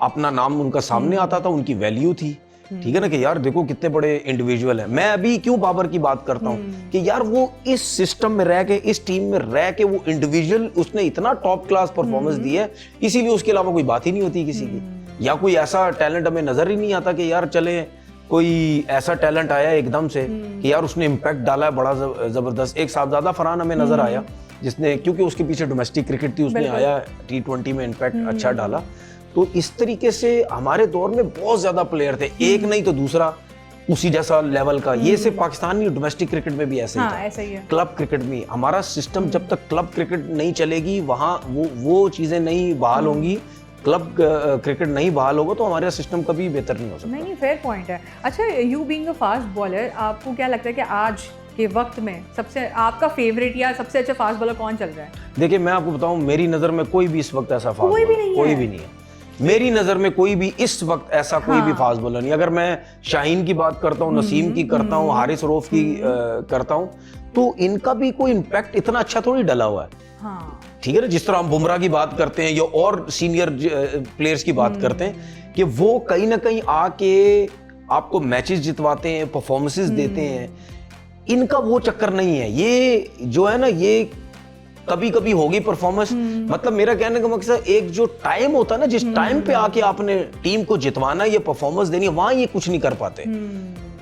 अपना नाम उनका सामने आता था, उनकी वैल्यू थी, ठीक है ना, कि यार देखो कितने बड़े इंडिविजुअल हैं। मैं अभी क्यों बाबर की बात करता हूँ कि यार वो इस सिस्टम में रह के, इस टीम में रह के, वो इंडिविजुअल उसने इतना टॉप क्लास परफॉर्मेंस दी है, इसीलिए उसके अलावा कोई बात ही नहीं होती किसी की, या कोई ऐसा टैलेंट हमें नजर ही नहीं आता कि यार चले कोई ऐसा टैलेंट आया एकदम से कि यार उसने इम्पैक्ट डाला है बड़ा जबरदस्त। एक साहबजादा फरहान हमें नजर आया जिसने, क्योंकि उसके पीछे डोमेस्टिक क्रिकेट थी, उसने आया T20 में इम्पैक्ट अच्छा डाला। तो इस तरीके से हमारे दौर में बहुत ज्यादा प्लेयर थे, एक नहीं तो दूसरा उसी जैसा लेवल का। ये सिर्फ पाकिस्तान नहीं, डोमेस्टिक क्रिकेट में भी ऐसे ही था, ऐसा ही है। क्लब क्रिकेट में हमारा सिस्टम, जब तक क्लब क्रिकेट नहीं चलेगी, वहाँ वो चीजें नहीं बहाल होंगी, क्लब क्रिकेट नहीं बहाल होगा, तो हमारा सिस्टम कभी बेहतर नहीं हो सकता। नहीं, फेयर पॉइंट है। अच्छा, you being a fast bowler, आपको क्या लगता है कि आज के वक्त में सबसे आपका फेवरेट या सबसे अच्छा फास्ट बॉलर कौन चल रहा है? देखिए मैं आपको बताऊं, मेरी नजर में कोई भी इस वक्त ऐसा फास्ट कोई भी नहीं है। कोई भी नहीं है मेरी नजर में, कोई भी इस वक्त ऐसा कोई भी फास्ट बॉलर नहीं। अगर मैं शाहीन की बात करता हूँ, नसीम की करता हूँ, हारिस रऊफ की करता हूँ, तो इनका भी कोई इम्पैक्ट इतना अच्छा थोड़ी डला हुआ है। हाँ, ठीक है ना, जिस तरह हम बुमराह की बात करते हैं या और सीनियर प्लेयर्स की बात करते हैं कि वो कहीं ना कहीं आके आपको मैचेस जितवाते हैं, परफॉर्मेंसेस देते हैं, इनका वो चक्कर नहीं है। ये जो है ना, ये कभी कभी होगी परफॉर्मेंस, मतलब मेरा कहने का मकसद, एक जो टाइम होता है ना, जिस टाइम पे आके आपने टीम को जितवाना है, ये परफॉर्मेंस देनी है, वहां ये कुछ नहीं कर पाते,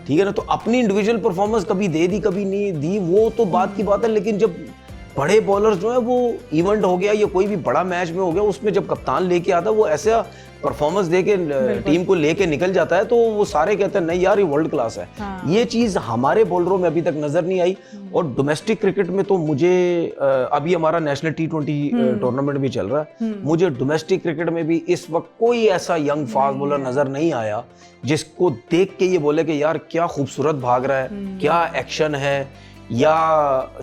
ठीक है ना। तो अपनी इंडिविजुअल परफॉर्मेंस कभी दे दी, कभी नहीं दी, वो तो बात की बात है। लेकिन जब बड़े बॉलर्स जो है, वो इवेंट हो गया या कोई भी बड़ा मैच में हो गया, उसमें जब कप्तान लेके आता है, वो ऐसा परफॉर्मेंस देके टीम को लेके निकल जाता है, तो वो सारे कहते हैं नहीं यार ये वर्ल्ड क्लास है। हाँ। ये चीज हमारे बॉलरों में अभी तक नजर नहीं आई। और डोमेस्टिक क्रिकेट में तो मुझे अभी हमारा नेशनल T20 टूर्नामेंट भी चल रहा है, मुझे डोमेस्टिक क्रिकेट में भी इस वक्त कोई ऐसा यंग फास्ट बॉलर नजर नहीं आया जिसको देख के ये बोले कि यार क्या खूबसूरत भाग रहा है, क्या एक्शन है, या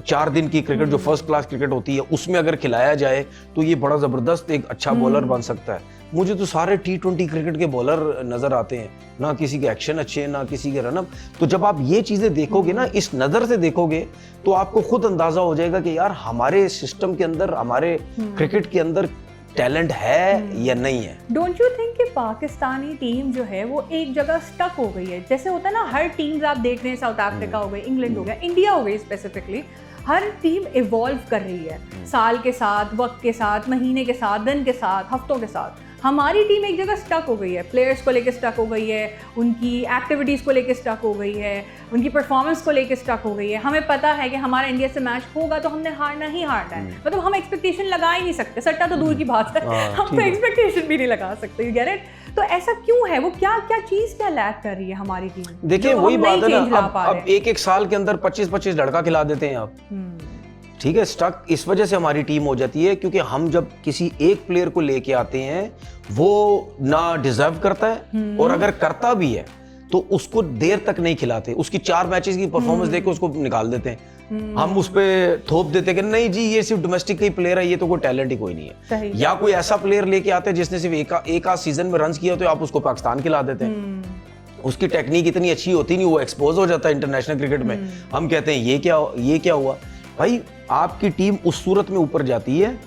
4 दिन की क्रिकेट जो फर्स्ट क्लास क्रिकेट होती है उसमें अगर खिलाया जाए तो ये बड़ा जबरदस्त एक अच्छा बॉलर बन सकता है। मुझे तो सारे T20 क्रिकेट के बॉलर नजर आते हैं, ना किसी के एक्शन अच्छे हैं, ना किसी के रनअप। तो जब आप ये चीजें देखोगे ना, इस नजर से देखोगे, तो आपको खुद अंदाजा हो जाएगा कि यार हमारे सिस्टम के अंदर, हमारे क्रिकेट के अंदर टैलेंट है या नहीं है। डोंट यू थिंक कि पाकिस्तानी टीम जो है वो एक जगह स्टक हो गई है? जैसे होता है ना, हर टीम्स आप देख रहे हैं, साउथ अफ्रीका हो गई, इंग्लैंड हो गया, इंडिया हो गई स्पेसिफिकली, हर टीम इवॉल्व कर रही है साल के साथ, वक्त के साथ, महीने के साथ, दिन के साथ, हफ्तों के साथ। हमारी टीम एक जगह स्टक हो गई है, प्लेयर्स को लेके स्टक हो गई है, उनकी एक्टिविटीज़ को लेके स्टक हो गई है, उनकी परफॉर्मेंस को लेके स्टक हो गई है। हमें पता है कि हमारा इंडिया से मैच होगा तो हमने हारना ही हारना है, मतलब हम एक्सपेक्टेशन लगा ही नहीं सकते, सट्टा तो दूर की बात है, हम तो एक्सपेक्टेशन भी नहीं लगा सकते। You get it? तो ऐसा क्यों है? वो क्या चीज़ क्या लैक कर रही है हमारी टीम? देखिए वही बात है ना, अब एक साल के अंदर 25-25 लड़का खिला देते हैं आप, ठीक है। स्टक इस वजह से हमारी टीम हो जाती है क्योंकि हम जब किसी एक प्लेयर को लेके आते हैं, वो ना डिजर्व करता है, और अगर करता भी है तो उसको देर तक नहीं खिलाते, उसकी 4 मैचेस की परफॉर्मेंस देख के उसको निकाल देते हैं। हम उस पर थोप देते हैं कि नहीं जी ये सिर्फ डोमेस्टिक का ही प्लेयर है, ये तो कोई टैलेंट ही कोई नहीं है। या कोई ऐसा प्लेयर लेके आते हैं जिसने सिर्फ एक आध सीजन में रन किया, तो आप उसको पाकिस्तान खिला देते हैं। उसकी टेक्निक इतनी अच्छी होती नहीं, वो एक्सपोज हो जाता है इंटरनेशनल क्रिकेट में। हम कहते हैं ये क्या हुआ भाई? आपकी टीम उस सूरत में ऊपर जाती है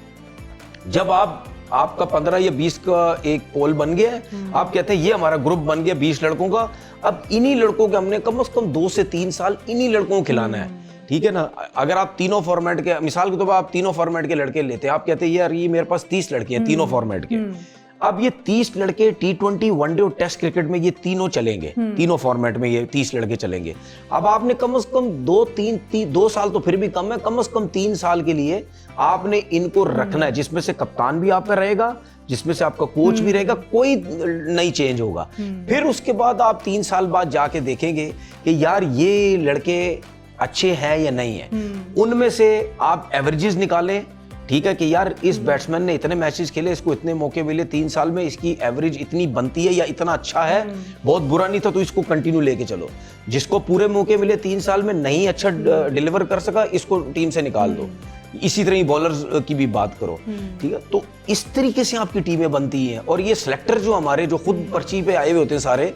जब आपका 15 या 20 का एक पोल बन गया है, आप कहते हैं ये हमारा ग्रुप बन गया 20 लड़कों का, अब इन्हीं लड़कों के हमने कम से कम 2 से 3 साल इन्हीं लड़कों को खिलाना है, ठीक है ना। अगर आप तीनों फॉर्मेट के, मिसाल के तौर पर आप तीनों फॉर्मेट के लड़के लेते हैं, आप कहते हैं यार ये मेरे पास 30 लड़के हैं तीनों फॉर्मेट के, अब ये 30 लड़के T20, वनडे और टेस्ट क्रिकेट में ये तीनों चलेंगे, तीनों फॉर्मेट में ये 30 लड़के चलेंगे। अब आपने कम से कम 2 साल तो फिर भी कम है, कम से कम 3 साल के लिए आपने इनको रखना है, जिसमें से कप्तान भी आपका रहेगा, जिसमें से आपका कोच भी रहेगा, कोई नहीं चेंज होगा। फिर उसके बाद आप 3 साल बाद जाके देखेंगे कि यार ये लड़के अच्छे हैं या नहीं है। उनमें से आप एवरेजेस निकालें, ठीक है कि यार इस बैट्समैन ने इतने मैचेस खेले, इसको इतने मौके मिले 3 साल में, इसकी एवरेज इतनी बनती है या इतना अच्छा है, बहुत बुरा नहीं था, तो इसको कंटिन्यू लेके चलो। जिसको पूरे मौके मिले 3 साल में नहीं अच्छा डिलीवर कर सका, इसको टीम से निकाल दो। इसी तरह ही बॉलर्स की भी बात करो, ठीक है। तो इस तरीके से आपकी टीमें बनती हैं। और ये सिलेक्टर जो हमारे जो खुद पर्ची पे आए हुए होते हैं सारे,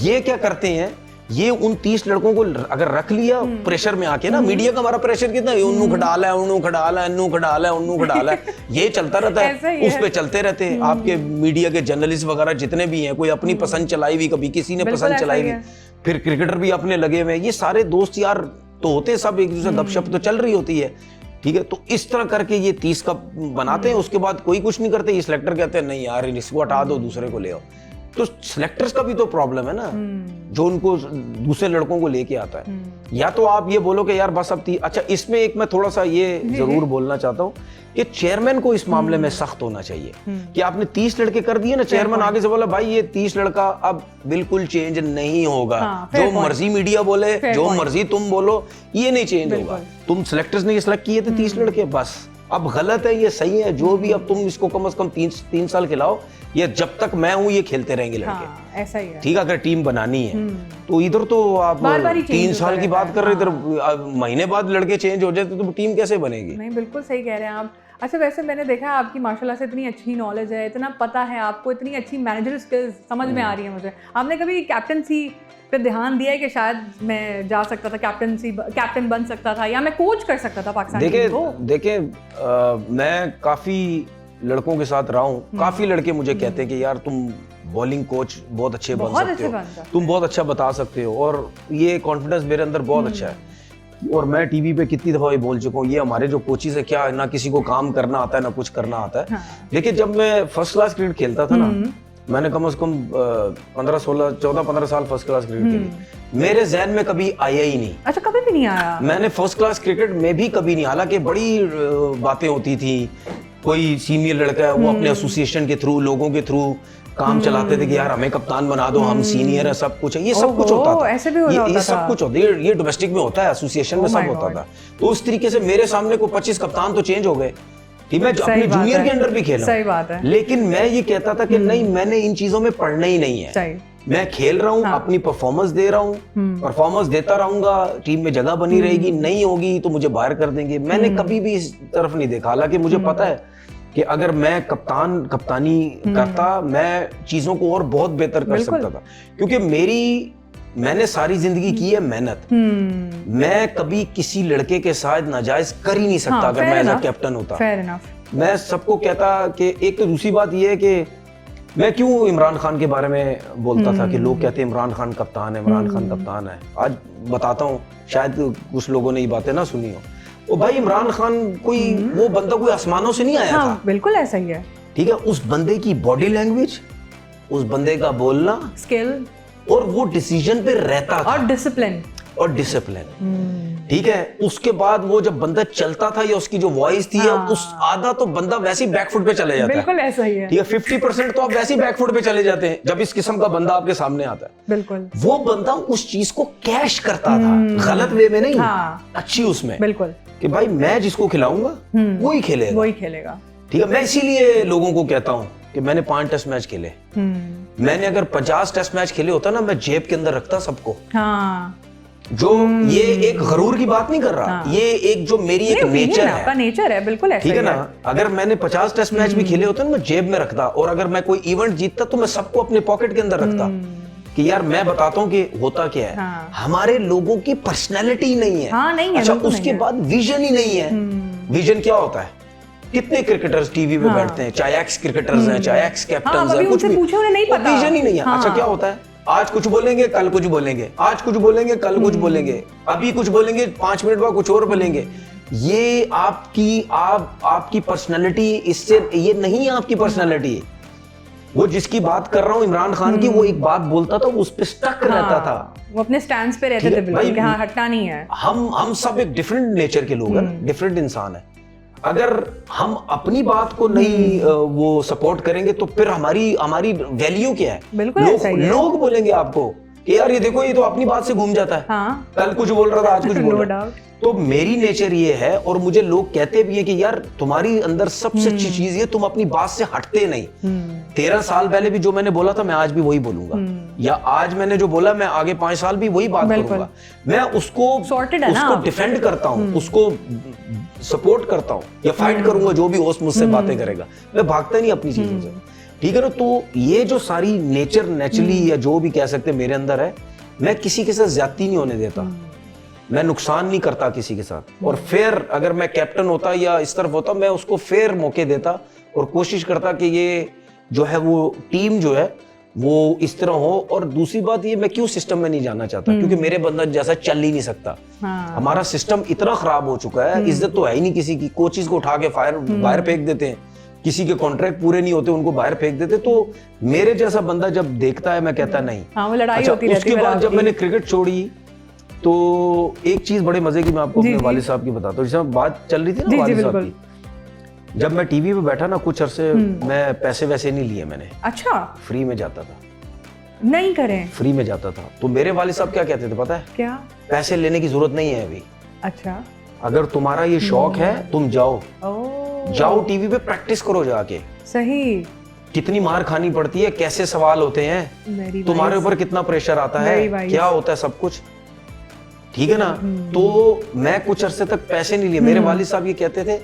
ये क्या करते हैं, ये उन 30 लड़कों को अगर रख लिया प्रेशर में आके ना, मीडिया का हमारा प्रेशर कितना है, उन्नू खडाला है, उन्नू खडाला है, उन्नू खडाला है, उन्नू खडाला है, ये चलता रहता है, उस पे चलते रहते हैं। आपके मीडिया के जर्नलिस्ट वगैरह जितने भी हैं, कोई अपनी पसंद चलाई हुई, कभी किसी ने पसंद चलाई हुई, फिर क्रिकेटर भी अपने लगे हुए, ये सारे दोस्त यार तो होते सब, एक दूसरे गपशप तो चल रही होती है, ठीक है। तो इस तरह करके ये 30 का बनाते हैं, उसके बाद कोई कुछ नहीं करते, ये सिलेक्टर कहते हैं नहीं यार इसको हटा दो, दूसरे को ले आओ। तो सिलेक्टर्स का भी तो प्रॉब्लम है ना, जो उनको दूसरे लड़कों को लेके आता है। या तो आप ये बोलो कि यार बस अब अच्छा, इसमें एक मैं थोड़ा सा ये जरूर बोलना चाहता हूँ कि चेयरमैन को इस मामले में सख्त होना चाहिए कि आपने 30 लड़के कर दिए ना, चेयरमैन आगे से बोला भाई ये 30 लड़का अब बिल्कुल चेंज नहीं होगा। जो मर्जी मीडिया बोले, जो मर्जी तुम बोलो, ये नहीं चेंज होगा। तुम सिलेक्टर्स ने ये सिलेक्ट किए थे 30 लड़के, बस अब गलत है ये सही है जो भी, अब तुम इसको कम से कम 3 साल खिलाओ, ये जब तक मैं हूं ये खेलते रहेंगे लड़के, ऐसा ही है। ठीक है। अगर टीम बनानी है तो इधर तो आप 3 साल की बात कर रहे, इधर महीने बाद लड़के चेंज हो जाते तो टीम कैसे बनेगी? नहीं, बिल्कुल सही कह रहे हैं आप। अच्छा, वैसे मैंने देखा है आपकी माशाल्लाह से इतनी अच्छी नॉलेज है, इतना पता है आपको, इतनी अच्छी मैनेजर स्किल्स समझ में आ रही है मुझे। आपने कभी कैप्टनसी पे ध्यान दिया है कि शायद मैं जा सकता था, कैप्टन बन सकता था, या मैं कोच कर सकता था पाकिस्तान टीम को? देखिए मैं काफी लड़कों के साथ रहा हूँ, काफी लड़के मुझे कहते हैं कि यार तुम बॉलिंग कोच बहुत अच्छे बन सकते हो, तुम बहुत अच्छा बता सकते हो, और ये कॉन्फिडेंस मेरे अंदर बहुत अच्छा है। और मैं टीवी पे कितनी दफा ये बोल चुका हूँ, ये हमारे जो कोचिज है क्या ना किसी को काम करना आता है ना कुछ करना आता है। देखिए जब मैं फर्स्ट क्लास क्रिकेट खेलता था ना, मैंने कम से कम 14-15 साल फर्स्ट क्लास क्रिकेट खेली, मेरे जहन में कभी आया ही नहीं। अच्छा, कभी भी नहीं आया? मैंने फर्स्ट क्लास क्रिकेट में भी कभी नहीं, हालांकि बड़ी बातें होती थी, कोई सीनियर लड़का है वो अपने एसोसिएशन के थ्रू, लोगों के थ्रू काम चलाते थे कि यार हमें कप्तान बना दो, हम सीनियर है, सब कुछ है, ये सब कुछ होता था, ऐसे भी होता ये सब कुछ होता है, ये डोमेस्टिक में होता है, एसोसिएशन में सब होता था। तो उस तरीके से मेरे सामने को 25 कप्तान तो चेंज हो गए, मैं अपने जूनियर के अंडर भी खेला, सही बात है। लेकिन मैं ये कहता था कि नहीं, मैंने इन चीजों में पढ़ना ही नहीं है, मैं खेल रहा हूँ, अपनी परफॉर्मेंस दे रहा हूँ, परफॉर्मेंस देता रहूंगा, टीम में जगह बनी रहेगी, नहीं होगी तो मुझे बाहर कर देंगे। मैंने कभी भी इस तरफ नहीं देखा, हालांकि मुझे पता है कि अगर मैं कप्तानी करता, मैं चीजों को और बहुत बेहतर कर सकता था, क्योंकि मैंने सारी जिंदगी की है मेहनत। मैं कभी किसी लड़के के साथ नाजायज कर ही नहीं सकता अगर मैं एज अ कैप्टन होता। मैं सबको कहता कि एक तो दूसरी बात ये है कि मैं क्यों इमरान खान के बारे में बोलता था कि लोग कहते हैं इमरान खान कप्तान है, इमरान खान कप्तान है। आज बताता हूँ, शायद कुछ लोगों ने ये बातें ना सुनी हो। ओ भाई, इमरान खान कोई वो बंदा कोई आसमानों से नहीं आया था, बिल्कुल ऐसा ही है, ठीक है। उस बंदे की बॉडी लैंग्वेज, उस बंदे का बोलना, स्किल, और वो डिसीजन पे रहता था, और डिसिप्लिन, ठीक है। उसके बाद वो जब बंदा चलता था या उसकी जो वॉइस थी, उस आधा तो बंदा वैसे ही बैकफुट पे चले जाता है, बिल्कुल ऐसा ही है, ठीक है। 50% तो आप वैसे ही बैकफुट पे चले जाते हैं जब इस किस्म का बंदा आपके सामने आता है। बिल्कुल वो बंदा उस चीज को कैश करता था, गलत वे में नहीं, अच्छी उसमें, बिल्कुल, कि भाई मैं जिसको खिलाऊंगा वही खेलेगा, ठीक है। मैं इसीलिए लोगों को कहता हूँ कि मैंने 5 टेस्ट मैच खेले, मैंने अगर 50 टेस्ट मैच खेले होता ना, मैं जेब के अंदर रखता सबको। जो ये एक गरूर की बात नहीं कर रहा, ये एक जो मेरी एक नेचर है, नेचर है, बिल्कुल ऐसा, ठीक है ना। अगर मैंने 50 टेस्ट मैच भी खेले होते ना, मैं जेब में रखता, और अगर मैं कोई इवेंट जीतता तो मैं सबको अपने पॉकेट के अंदर रखता कि यार मैं बताता हूँ कि होता क्या है। हमारे लोगों की पर्सनैलिटी नहीं है, अच्छा उसके बाद विजन ही नहीं है। विजन क्या होता है? कितने क्रिकेटर्स टीवी पे बैठते हैं, चाहे एक्स क्रिकेटर्स हैं, चाहे एक्स कैप्टन हैं, कुछ भी, विजन ही नहीं है। अच्छा क्या होता है? आज कुछ बोलेंगे, कल कुछ बोलेंगे, आज कुछ बोलेंगे, कल कुछ बोलेंगे, अभी कुछ बोलेंगे, 5 मिनट बाद कुछ और बोलेंगे। ये आपकी पर्सनैलिटी, इससे ये नहीं है आपकी पर्सनैलिटी। वो जिसकी बात कर रहा हूँ इमरान खान की, वो एक बात बोलता था, उस पे स्टक रहता था, वो अपने स्टैंड पे रहते थे, बिल्कुल कि हाँ हटना नहीं है। हम सब एक डिफरेंट नेचर के लोग हैं, डिफरेंट इंसान है। अगर हम अपनी बात को नहीं वो सपोर्ट करेंगे तो फिर हमारी वैल्यू क्या है? लोग बोलेंगे आपको कि यार ये देखो, ये तो अपनी बात से घूम जाता है, कल कुछ बोल रहा था, आज कुछ बोल रहा है, तो मेरी नेचर ये है, और मुझे लोग कहते भी हैं कि यार तुम्हारी अंदर सबसे अच्छी चीज ये तुम अपनी बात से हटते नहीं। 13 साल पहले भी जो मैंने बोला था मैं आज भी वही बोलूंगा, या आज मैंने जो बोला मैं आगे 5 साल भी वही बात करूंगा। मैं उसको डिफेंड करता हूँ, उसको सपोर्ट करता हूँ, या फाइट करूंगा जो भी होस्ट मुझसे बातें करेगा। मैं भागता नहीं अपनी चीजों से, ठीक है ना। तो ये जो सारी नेचर नेचुरली या जो भी कह सकते मेरे अंदर है, मैं किसी के साथ ज्यादती नहीं होने देता, मैं नुकसान नहीं करता किसी के साथ। और फिर अगर मैं कैप्टन होता या इस तरफ होता, मैं उसको फिर मौके देता और कोशिश करता कि ये जो है वो टीम जो है वो इस तरह हो। और दूसरी बात ये, मैं क्यों सिस्टम में नहीं जाना चाहता, क्योंकि मेरे बंदा जैसा चल ही नहीं सकता। हमारा सिस्टम इतना खराब हो चुका है, इज्जत तो है ही नहीं किसी की। कोचेस को उठा के बाहर फेंक देते हैं, किसी के कॉन्ट्रैक्ट पूरे नहीं होते उनको बाहर फेंक देते। तो मेरे जैसा बंदा जब देखता है, मैं कहता नहीं। वो लड़ाई होती रहती है। उसके बाद जब मैंने क्रिकेट छोड़ी तो एक चीज बड़े मजे की मैं आपको अपने वालिद साहब की बताता हूँ। जैसे बात चल रही थी ना वालिद साहब की, जब मैं टीवी पे बैठा ना कुछ अरसे, मैं पैसे वैसे नहीं लिए मैंने। अच्छा। फ्री में जाता था, नहीं करें, फ्री में जाता था। तो मेरे वालिद साहब क्या कहते थे पता है? क्या? पैसे लेने की जरूरत नहीं है अभी। अच्छा। अगर तुम्हारा ये शौक है तुम जाओ, जाओ टीवी पे प्रैक्टिस करो जाके। सही। कितनी मार खानी पड़ती है, कैसे सवाल होते हैं, तुम्हारे ऊपर कितना प्रेशर आता है, क्या होता है सब कुछ, ठीक है ना। तो मैं कुछ अरसे तक पैसे नहीं लिए। मेरे वालिद साहब ये कहते थे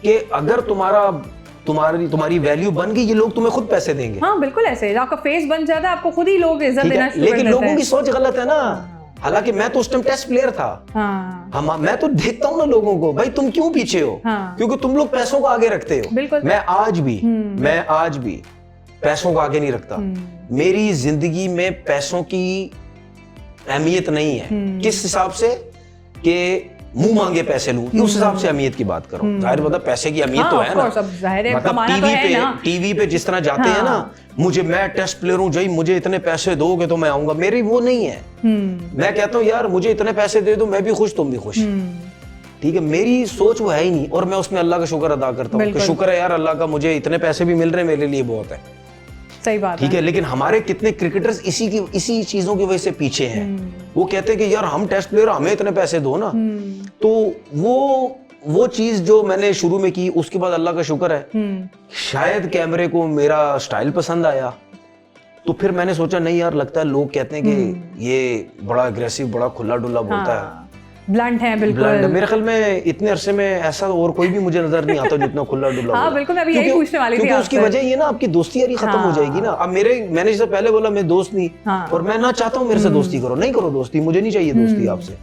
कि अगर तुम्हारी वैल्यू बन गई, ये लोग तुम्हें खुद पैसे देंगे। हाँ बिल्कुल ऐसे, आपका फेस बन जाता है, आपको खुद ही लोग इज्जत देना शुरू कर देते हैं। लेकिन लोगों की सोच गलत है ना। हालांकि मैं तो उस टाइम टेस्ट प्लेयर था। मैं तो देखता हूँ ना लोगों को, भाई तुम क्यों पीछे हो? क्योंकि तुम लोग पैसों को आगे रखते हो। मैं आज भी पैसों को आगे नहीं रखता। मेरी जिंदगी में पैसों की अहमियत नहीं है। किस हिसाब से कि मुंह मांगे पैसे लूं, उस हिसाब से अहमियत की बात करो। जाहिर बात है पैसे की अहमियत तो है ना। मतलब टीवी पे जिस तरह जाते हैं ना, मैं टेस्ट प्लेयर हूं जी, मुझे इतने पैसे दोगे तो मैं आऊंगा, मेरी वो नहीं है। मैं कहता हूँ यार मुझे इतने पैसे दे दो, मैं भी खुश तुम भी खुश, ठीक है। मेरी सोच वो है ही नहीं, और मैं उसमें अल्लाह का शुक्र अदा करता हूँ कि शुक्र है यार अल्लाह का, मुझे इतने पैसे भी मिल रहे हैं, मेरे लिए बहुत है। सही बात ठीक है। लेकिन हमारे कितने क्रिकेटर्स इसी चीजों की वजह से पीछे हैं। वो कहते हैं कि यार हम टेस्ट प्लेयर, हमें इतने पैसे दो ना। तो वो चीज जो मैंने शुरू में की, उसके बाद अल्लाह का शुक्र है शायद कैमरे को मेरा स्टाइल पसंद आया। तो फिर मैंने सोचा नहीं यार, लगता है लोग कहते हैं कि ये बड़ा अग्रेसिव, बड़ा खुला डुल्ला बोलता है, ब्लंट है, बिल्कुल। मेरे ख्याल में इतने अरसे में ऐसा और कोई भी मुझे नजर नहीं आता जितना खुला डुल्ला। हाँ बिल्कुल, मैं अभी यही पूछने वाली थी। क्योंकि उसकी वजह ये ना, आपकी दोस्ती यारी खत्म हो जाएगी ना। अब मैंने जैसे पहले बोला मैं दोस्त नहीं, और मैं ना चाहता हूँ मेरे से दोस्ती करो, नहीं करो दोस्ती, मुझे नहीं चाहिए दोस्ती आपसे।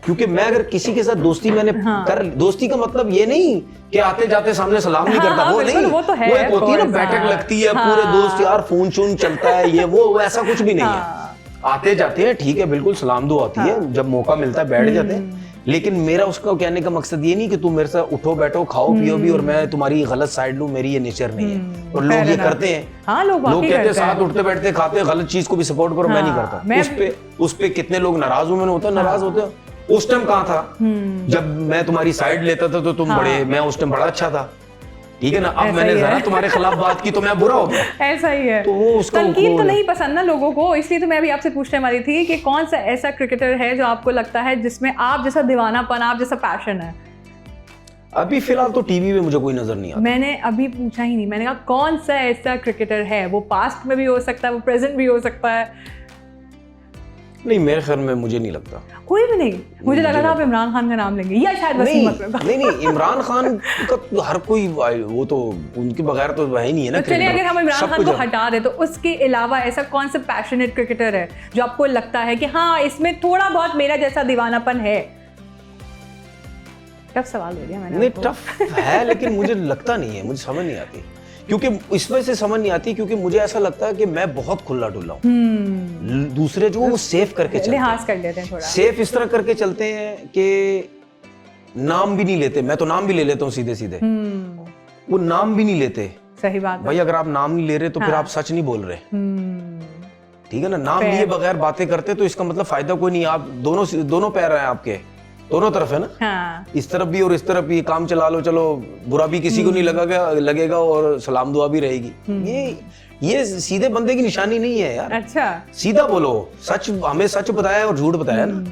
क्योंकि मैं अगर किसी के साथ दोस्ती दोस्ती का मतलब ये नहीं कि आते जाते सामने सलाम नहीं करता, वो नहीं। वो एक होती है ना, बैठक लगती है, पूरे दोस्त यार फोन शून चलता है, ये वो ऐसा कुछ भी नहीं है। आते जाते हैं, ठीक है, बिल्कुल सलाम दो आती है, जब मौका मिलता है बैठ जाते हैं। लेकिन मेरा उसका कहने का मकसद ये नहीं कि तुम मेरे साथ उठो बैठो खाओ पियो भी और मैं तुम्हारी गलत साइड लूं, मेरी ये नेचर नहीं है। और लोग ये करते हैं। हाँ, लोग कहते हैं साथ उठते बैठते खाते हैं, गलत चीज को भी सपोर्ट करो। मैं नहीं करता। उस पे कितने लोग नाराज हुए होते हैं, नाराज होते हैं। उस टाइम कहाँ था जब मैं तुम्हारी साइड लेता था तो तुम बड़े, मैं उस टाइम बड़ा अच्छा था, ठीक है ना। अब मैंने जरा तुम्हारे खिलाफ बात की तो मैं बुरा हो गया। ऐसा ही है। तो वो उसका तनकीद तो नहीं पसंद ना लोगों को, इसलिए तो मैं भी आपसे पूछने वाली थी कि कौन सा ऐसा क्रिकेटर है जो आपको लगता है जिसमें आप जैसा दीवानापन, आप जैसा पैशन है। अभी फिलहाल तो टीवी में मुझे कोई नजर नहीं आता। मैंने अभी पूछा ही नहीं, मैंने कहा कौन सा ऐसा क्रिकेटर है, वो पास्ट में भी हो सकता है, वो प्रेजेंट भी हो सकता है। नहीं, मेरे ख्याल में मुझे नहीं लगता कोई भी नहीं। मुझे लगा था आप इमरान खान का नाम लेंगे, या शायद वसीम अकरम। नहीं, इमरान खान का हर कोई, वो तो उनके बगैर तो है ही नहीं है ना। तो चलिए अगर हम इमरान खान को हटा दे तो उसके अलावा ऐसा कौन सा पैशनेट क्रिकेटर है जो आपको लगता है कि हाँ इसमें थोड़ा बहुत मेरा जैसा दीवानापन है? टफ सवाल दे दिया मैंने। नहीं, टफ है लेकिन मुझे लगता नहीं है, मुझे समझ नहीं आती। क्योंकि इस वजह से समझ नहीं आती क्योंकि मुझे ऐसा लगता है कि मैं बहुत खुला डुल्ला हूँ। दूसरे जो वो सेफ करके चलते हैं, लिहाज कर लेते हैं थोड़ा, सेफ इस तरह करके चलते हैं कि नाम भी नहीं लेते। मैं तो नाम भी ले लेता हूँ सीधे सीधे, वो नाम भी नहीं लेते। सही बात भाई, अगर आप नाम नहीं ले रहे तो फिर आप सच नहीं बोल रहे, ठीक है ना। नाम लिए बगैर बातें करते तो इसका मतलब फायदा कोई नहीं। आप दोनों पैर हैं आपके, दोनों तरफ है ना। हाँ। इस तरफ भी और इस तरफ भी काम चला लो, चलो बुरा भी किसी को नहीं लगेगा और सलाम दुआ भी रहेगी। ये सीधे बंदे की निशानी नहीं है यार। अच्छा, सीधा बोलो, सच हमें सच बताया और झूठ बताया ना,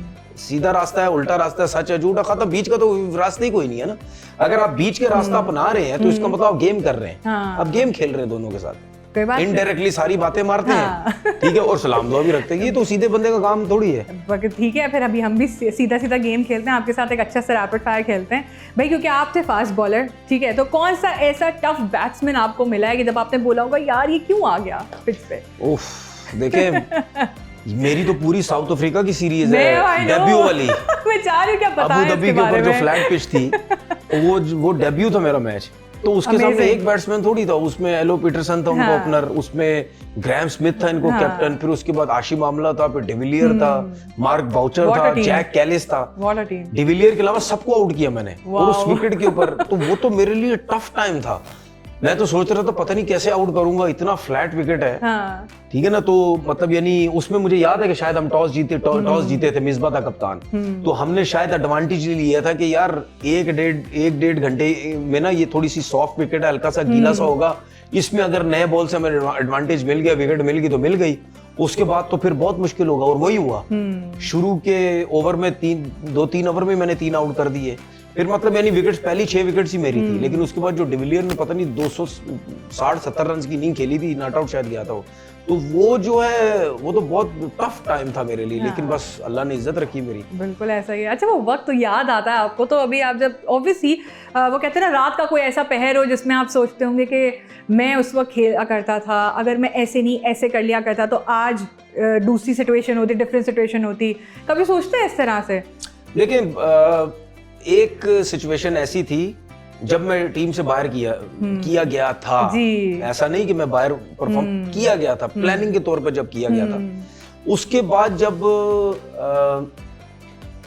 सीधा रास्ता है, उल्टा रास्ता है, सच है, झूठा, खत्म, बीच का तो रास्ता ही कोई नहीं है ना। अगर आप बीच के रास्ता अपना रहे हैं तो इसका मतलब आप गेम कर रहे हैं। हाँ। आप गेम खेल रहे हैं दोनों के साथ, कोई बात इनडायरेक्टली सारी बातें मारते हाँ। हैं, ठीक है, और सलाम दुआ भी रखते हैं। ये तो सीधे बंदे का काम थोड़ी है। नहीं। ठीक है, फिर अभी हम भी सीधा सीधा गेम खेलते हैं, आपके साथ एक अच्छा सा रैपिड फायर खेलते हैं भाई, क्योंकि आप थे फास्ट बॉलर, ठीक है। तो कौन सा ऐसा टफ बैट्समैन आपको मिला है कि जब आपने बोला होगा यार ये क्यों आ गया पिच पे? उफ, देखे मेरी तो पूरी साउथ अफ्रीका की सीरीज है, डेब्यू वाली। मैं चाह रही हूँ क्या पता है अबू धाबी के ऊपर जो फ्लैट पिच थी वो डेब्यू था मेरा मैच। तो उसके सामने एक बैट्समैन थोड़ी था, उसमें एलो पीटरसन था उनका ओपनर, उसमें ग्रैम स्मिथ था इनको कैप्टन, फिर उसके बाद आशिम आमला था, फिर डिविलियर था, मार्क बाउचर था, जैक कैलिस था। डिविलियर के अलावा सबको आउट किया मैंने और उस विकेट के ऊपर। तो वो तो मेरे लिए टफ टाइम था। मैं तो सोच रहा था पता नहीं कैसे आउट करूंगा, इतना फ्लैट विकेट है, ठीक है ना। तो मतलब यानी उसमें मुझे याद है कि शायद हम टॉस जीते थे, मिसबा था कप्तान, तो हमने शायद एडवांटेज लिया था कि यार एक डेढ़ घंटे में ना ये थोड़ी सी सॉफ्ट विकेट है, हल्का सा गीला सा होगा, इसमें अगर नए बॉल से हमें एडवांटेज मिल गया, विकेट मिल गई तो मिल गई, उसके बाद तो फिर बहुत मुश्किल होगा। और वही हुआ, शुरू के ओवर में 2-3 ओवर में मैंने 3 आउट कर दिए। फिर मतलब यानी विकेट्स पहली 6 विकेट्स ही मेरी थी, लेकिन उसके बाद जो डिविलियर ने पता नहीं 260-70 रन की इनिंग खेली थी, नॉट आउट शायद गया था वो। तो वो जो है वो तो बहुत टफ टाइम था मेरे लिए, लेकिन बस अल्लाह ने इज्जत रखी मेरी। बिल्कुल ऐसा ही है। अच्छा, वो वक्त तो याद आता है आपको, तो अभी आप जब ऑब्वियसली वो कहते हैं ना रात का कोई ऐसा पहर हो जिसमें आप सोचते होंगे कि मैं उस वक्त खेला करता था, अगर मैं ऐसे नहीं ऐसे कर लिया करता तो आज दूसरी सिचुएशन होती, डिफरेंट सिचुएशन होती, कभी सोचते हैं इस तरह से? लेकिन एक सिचुएशन ऐसी थी जब मैं टीम से बाहर किया गया था, ऐसा नहीं कि मैं बाहर परफॉर्म किया गया था, प्लानिंग के तौर पर जब किया गया था। उसके बाद जब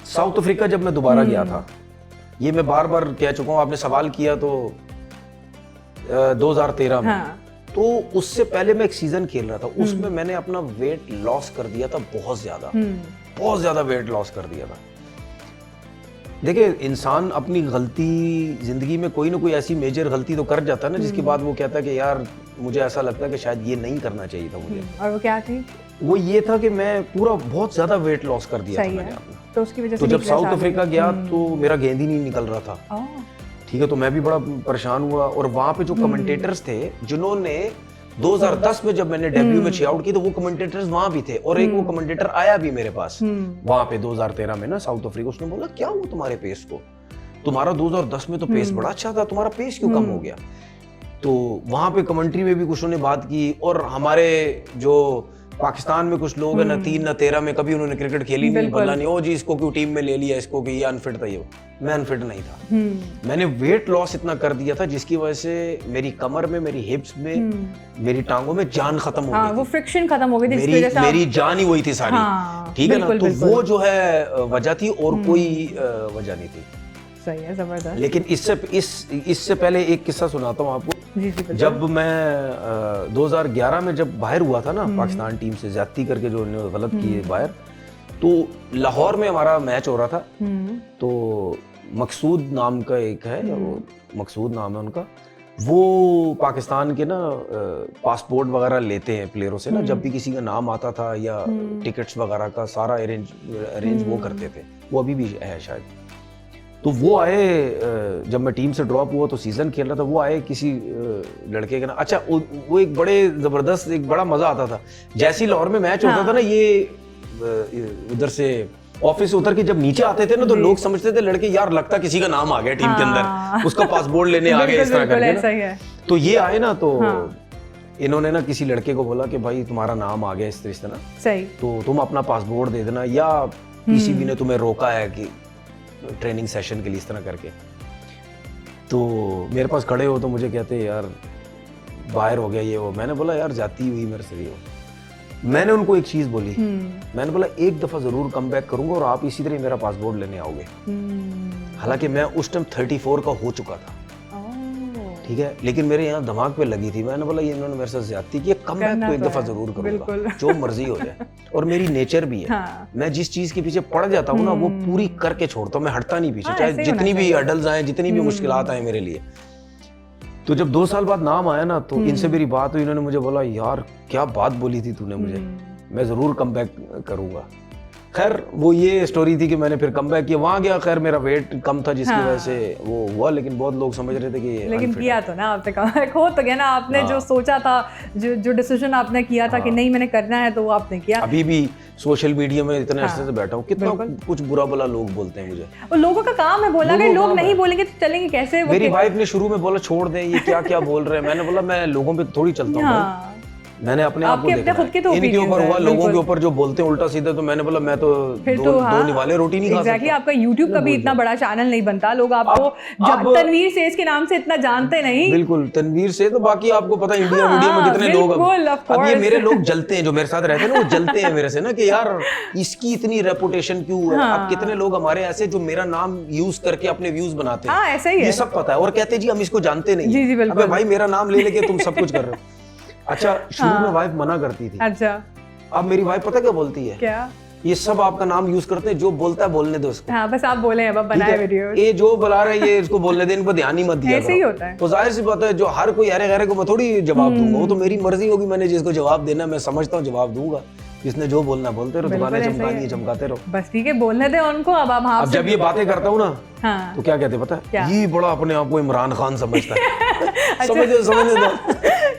साउथ अफ्रीका जब मैं दोबारा गया था, ये मैं बार बार कह चुका हूँ, आपने सवाल किया तो 2013 में, तो उससे पहले मैं एक सीजन खेल रहा था, उसमें मैंने अपना वेट लॉस कर दिया था, बहुत ज्यादा वेट लॉस कर दिया था। देखिए, इंसान अपनी गलती जिंदगी में कोई ना कोई ऐसी मेजर गलती तो कर जाता है ना, जिसके बाद वो कहता है कि यार मुझे ऐसा लगता है कि शायद ये नहीं करना चाहिए था मुझे। और वो क्या थी? वो ये था कि मैं पूरा बहुत ज्यादा वेट लॉस कर दिया था मैंने अपना, तो उसकी वजह से तो जब साउथ अफ्रीका गया तो मेरा गेंद ही नहीं निकल रहा था, ठीक है। तो मैं भी बड़ा परेशान हुआ, और वहां पे जो कमेंटेटर्स थे जिन्होंने 2010 में जब मैंने डेब्यू में 6 आउट की, तो वो कमेंटेटर्स वहां भी थे, और एक वो कमेंटेटर आया भी मेरे पास वहां पे 2013 में ना साउथ अफ्रीका। उसने बोला क्या हुआ तुम्हारे पेस को, तुम्हारा 2010 में तो पेस बड़ा अच्छा था, तुम्हारा पेस क्यों कम हो गया? तो वहां पे कमेंट्री में भी कुछ उन्होंने बात की, और हमारे जो पाकिस्तान में कुछ लोग हैं ना 3 ना 13 में कभी उन्होंने क्रिकेट खेली नहीं, बोला नहीं ओ जी इसको क्यों टीम में ले लिया, इसको कि ये अनफिट था। ये मैं अनफिट नहीं था, मैंने वेट लॉस इतना कर दिया था जिसकी वजह से मेरी कमर में, मेरी हिप्स में, मेरी टांगों में जान खत्म हो गई, वो फ्रिक्शन खत्म हो गई थी, मेरी जान ही वही थी सारी, ठीक है ना। तो वो जो है वजह थी, और कोई वजह नहीं थी। सही है, जबरदस्त। लेकिन इससे पहले एक किस्सा सुनाता हूँ आपको। जब मैं 2011 में जब बाहर हुआ था ना पाकिस्तान टीम से, ज्यादती करके जो उन्होंने गलत किए बाहर, तो लाहौर में हमारा मैच हो रहा था, तो मकसूद नाम का एक है, वो मकसूद नाम है उनका, वो पाकिस्तान के ना पासपोर्ट वगैरह लेते हैं प्लेयरों से ना, जब भी किसी का नाम आता था या टिकट्स वगैरह का सारा अरेंज वो करते थे, वो अभी भी है शायद। तो वो आए, जब मैं टीम से ड्रॉप हुआ तो सीजन खेल रहा था, वो आए किसी लड़के के ना, अच्छा वो एक बड़े जबरदस्त, एक बड़ा मजा आता था, जैसे ही लाहौर में मैच होता था ना, ये उधर से ऑफिस उतर के जब नीचे आते थे ना, तो लोग समझते थे लड़के यार लगता किसी का नाम आ गया टीम के अंदर, उसका पासपोर्ट लेने आ गए, इस तरह करके। तो ये आए ना, तो इन्होंने ना किसी लड़के को बोला कि भाई तुम्हारा नाम आ गया इस तरह सही, तो तुम अपना पासपोर्ट दे देना, या पीसीबी ने तुम्हें रोका है कि ट्रेनिंग सेशन के लिए, इस तरह करके। तो मेरे पास खड़े हो तो मुझे कहते यार बाहर हो गया ये वो। मैंने बोला यार जाती हुई मेरे से हो। मैंने उनको एक चीज बोली, मैंने बोला एक दफा जरूर कम बैक करूंगा और आप इसी तरह मेरा पासपोर्ट लेने आओगे। हालांकि मैं उस टाइम 34 का हो चुका था, ठीक है, लेकिन मेरे यहाँ दिमाग पे लगी थी। मैंने बोला ये इन्होंने मेरे साथ ज्यादती की, कम बैक तो एक दफा जरूर करूंगा, जो मर्जी हो जाए। और मेरी नेचर भी है, मैं जिस चीज के पीछे पड़ जाता हूँ ना, वो पूरी करके छोड़ता हूँ, मैं हटता नहीं पीछे, चाहे जितनी भी हर्डल्स आए, जितनी भी मुश्किलात आए मेरे लिए। तो जब 2 साल बाद नाम आया ना, तो इनसे मेरी बात हुई, इन्होंने मुझे बोला यार क्या बात बोली थी तूने मुझे, मैं जरूर कम बैक करूंगा। खैर वो ये स्टोरी थी कि मैंने फिर कम बैक किया, वहाँ गया, खैर मेरा वेट कम था जिसकी वजह से वो हुआ, लेकिन बहुत लोग समझ रहे थे कि ये लेकिन unfit किया तो ना आपने, कहा हो तो गया ना आपने, जो सोचा था, जो डिसीजन आपने किया था कि नहीं मैंने करना है, तो वो आपने किया। अभी भी सोशल मीडिया में इतने अरसे से बैठा हूँ, कितना कुछ बुरा भला लोग बोलते हैं मुझे, और लोगों का काम है बोला, अगर लोग नहीं बोलेंगे तो चलेंगे कैसे? वो मेरी वाइफ ने शुरू में बोला छोड़ दे, ये क्या क्या बोल रहे हैं, मैंने बोला मैं लोगों पे थोड़ी चलता हूँ भाई, मैंने अपने आप को देखा है। इनके ऊपर हुआ, लोगों के ऊपर जो बोलते हैं उल्टा सीधा, तो मैंने बोला मैं तो दो निवाले रोटी नहीं खा सकता। एग्जैक्टली, आपका YouTube का भी इतना बड़ा चैनल नहीं बनता, लोग आपको तनवीर सेठ के नाम से इतना जानते नहीं। बिल्कुल, तनवीर से तो बाकी आपको पता है इंडिया वीडियो में कितने लोग, अब ये मेरे लोग जलते हैं, जो मेरे साथ रहते हैं ना, वो जलते हैं मेरे से ना कि यार इसकी इतनी रेपुटेशन क्यों है। अब कितने लोग हमारे ऐसे जो मेरा नाम यूज करके अपने व्यूज बनाते हैं, ऐसा ही है, ये सब पता है, और कहते हैं जी हम इसको जानते नहीं। अबे भाई मेरा नाम ले लेके तुम सब कुछ कर रहे हो। अच्छा, शुरू में वाइफ मना करती थी, अच्छा, अब मेरी वाइफ पता क्या बोलती है? क्या? ये सब आपका नाम यूज करते हैं, जो बोलता है बोलने दो उसको। हाँ, बस आप बोले, अब बनाए वीडियो, ये जो बुला रहे हैं ये इसको बोलने दे, इनको ध्यान ही मत दिया। ऐसे ही होता है। तो जाहिर सी बात है, जो हर कोई अरे गरे को मैं थोड़ी जवाब दूंगा, वो तो मेरी मर्जी होगी, मैंने जिसको जवाब देना मैं समझता हूँ जवाब दूंगा, जिसने जो बोलना बोलते रहो, दुकानें चमकानी है चमकाते रहो, बस ठीक है, बोलने दे उनको। अब जब ये बातें करता हूँ ना, हाँ, तो क्या कहते पता है, ये बड़ा अपने आप को इमरान खान समझता है। समझ दो।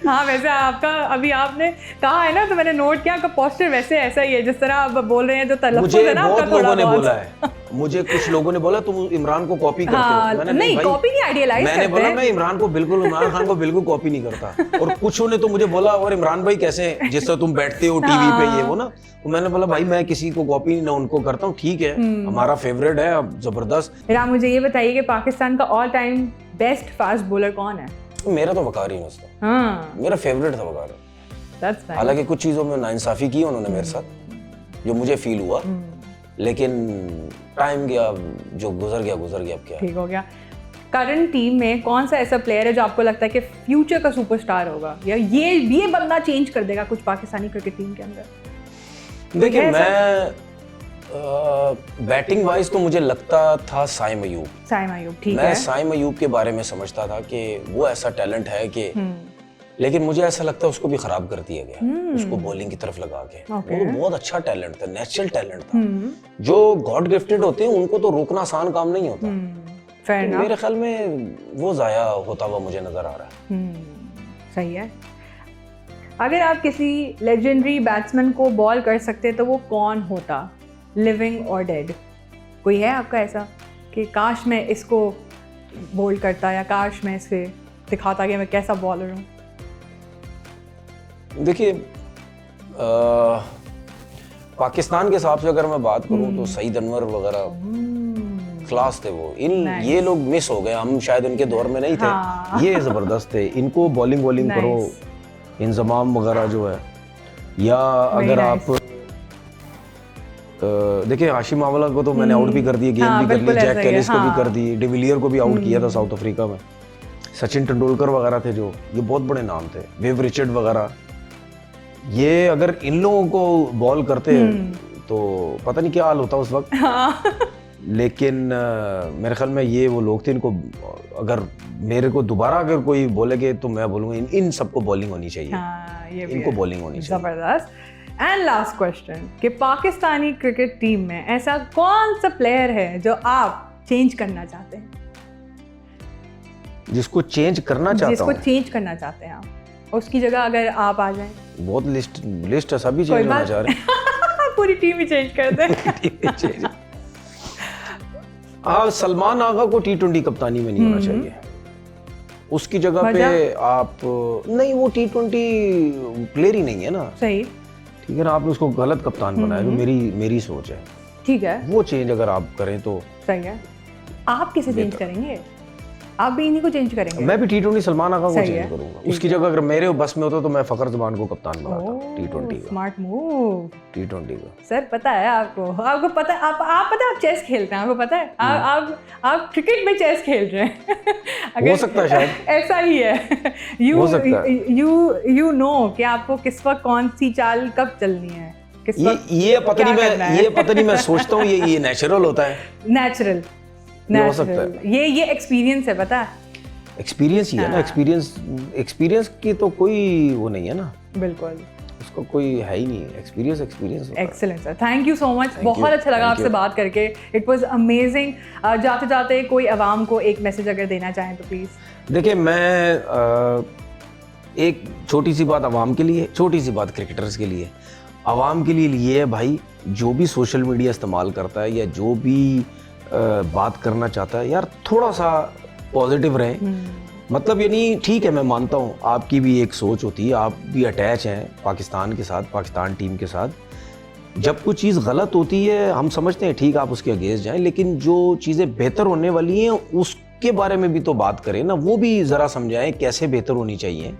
हाँ, वैसे आपका अभी आपने कहा है ना, तो मैंने नोट किया, आपका पोस्टर वैसे ऐसा ही है जिस तरह आप बोल रहे हैं, जो तलफ्फुज़ है ना आपका, बहुत लोगों ने बोला है, मुझे कुछ लोगों ने बोला तुम इमरान को कॉपी करते हो। मैंने नहीं, कॉपी नहीं, आइडियलाइज करते हैं। मैंने बोला मैं इमरान खान को बिल्कुल कॉपी नहीं करता। और कुछों ने तो मुझे बोला, और इमरान भाई कैसे, जिससे तुम बैठते हो टीवी पे ये वो ना, तो मैंने बोला भाई मैं किसी को कॉपी ना उनको करता हूँ, ठीक है, हमारा फेवरेट है, अब जबरदस्त। आप मुझे ये बताइए कि पाकिस्तान का all time best fast bowler कौन है? मेरा तो वकार ही था, मेरा फेवरेट था वकार। हालांकि कुछ चीजों में नाइंसाफी की उन्होंने मेरे साथ, जो मुझे फील हुआ, लेकिन टाइम गया, जो गुजर गया अब क्या, ठीक हो गया। करंट टीम में कौन सा ऐसा प्लेयर है जो आपको लगता है कि फ्यूचर का सुपरस्टार होगा, या ये बंदा चेंज कर देगा कुछ पाकिस्तानी क्रिकेट टीम के अंदर? देखिए, मैं बैटिंग वाइज तो मुझे लगता था साइम अयूब, ठीक है, मैं साइम अयूब के बारे में समझता था कि वो ऐसा टैलेंट है कि, लेकिन मुझे ऐसा लगता है उसको भी खराब कर दिया गया, उसको बॉलिंग की तरफ लगा के। वो तो बहुत अच्छा टैलेंट था, नेचुरल टैलेंट था। जो गॉड गिफ्टेड होते हैं उनको तो रोकना आसान काम नहीं होता। तो मेरे ख्याल में वो जाया होता हुआ मुझे नजर आ रहा है। सही है। अगर आप किसी लेजेंडरी बैट्समैन को बॉल कर सकते तो वो कौन होता, लिविंग और डेड? कोई है आपका ऐसा कि काश मैं इसको बोल्ड करता, या काश मैं इसे दिखाता कि मैं कैसा बॉलर हूँ? देखिए, पाकिस्तान के हिसाब से अगर मैं बात करूँ तो सईद अनवर वगैरह क्लास थे वो। ये लोग मिस हो गए, हम शायद इनके दौर में नहीं थे। हाँ। ये जबरदस्त थे, इनको बॉलिंग करो, इंजमाम वगैरह जो है, या अगर आप देखिए हाशिम आमला को तो मैंने आउट भी कर दिया, गेम भी कर ली, जैक कैलिस को भी कर दी, डिविलियर को भी आउट किया था साउथ अफ्रीका में, सचिन तेंदुलकर वगैरह थे जो, ये बहुत बड़े नाम थे, विव रिचर्ड वगैरह। ये अगर इन लोगों को बॉल करते तो पता नहीं क्या हाल होता उस वक्त। लेकिन मेरे ख्याल में ये वो लोग थे, इनको अगर मेरे को दोबारा अगर कोई बोलेगे तो मैं बोलूँगा इन सबको बॉलिंग होनी चाहिए, इनको बॉलिंग होनी चाहिए। जबरदस्त। एंड लास्ट क्वेश्चन कि पाकिस्तानी क्रिकेट टीम में ऐसा कौन सा प्लेयर है जो आप चेंज करना चाहते हैं? जिसको चेंज करना चाहते हैं आप, उसकी जगह अगर आप आ जाएं। बहुत लिस्ट है, सभी चेंज होना चाह रहे हैं। पूरी टीम ही चेंज कर दें। सलमान आगा को T20 कप्तानी में नहीं होना चाहिए, उसकी जगह पे आप नहीं, वो T20 प्लेयर ही नहीं है ना। सही, ठीक है ना, आपने उसको गलत कप्तान बनाया, जो मेरी सोच है। ठीक है, वो चेंज अगर आप करें तो सही है। आप किसे चेंज करेंगे? आप भी इन्हीं को चेंज करेंगे? मैं भी T20 सलमान आगा को चेंज करूंगा। उसकी जगह अगर मेरे बस में होता तो मैं फखर जमान को कप्तान बनाता। T20 का स्मार्ट मूव। T20 का सर पता है आपको पता है, आप पता है आप चेस खेलते हैं, आपको पता है आप क्रिकेट में चेस खेल रहे हैं। हो सकता है शायद ऐसा ही है। यू नो कि आपको किस वक्त कौन सी चाल कब चलनी है, ये पता नहीं मैं सोचता हूँ ये नेचुरल होता है। नेचुरल हो सकता है। ये एक्सपीरियंस है, पता है, एक्सपीरियंस ही है ना। एक्सपीरियंस की तो कोई वो नहीं है ना। बिल्कुल, उसका कोई है ही नहीं, एक्सपीरियंस एक्सपीरियंस होता है। Excellent sir, thank you so much, Thank बहुत you, अच्छा लगा thank आपसे you. बात करके, इट वाज अमेजिंग। जाते जाते कोई अवाम को एक मैसेज अगर देना चाहें तो प्लीज़। देखिए, मैं एक छोटी सी बात आवाम के लिए, छोटी सी बात क्रिकेटर्स के लिए। आवाम के लिए ये है भाई, जो भी सोशल मीडिया इस्तेमाल करता है या जो भी बात करना चाहता है, यार थोड़ा सा पॉजिटिव रहें। मतलब ये नहीं, ठीक है मैं मानता हूँ आपकी भी एक सोच होती है, आप भी अटैच हैं पाकिस्तान के साथ, पाकिस्तान टीम के साथ। जब कुछ चीज़ गलत होती है हम समझते हैं ठीक आप उसके अगेंस्ट जाएं, लेकिन जो चीज़ें बेहतर होने वाली हैं उसके बारे में भी तो बात करें ना, वो भी ज़रा समझाएं कैसे बेहतर होनी चाहिए,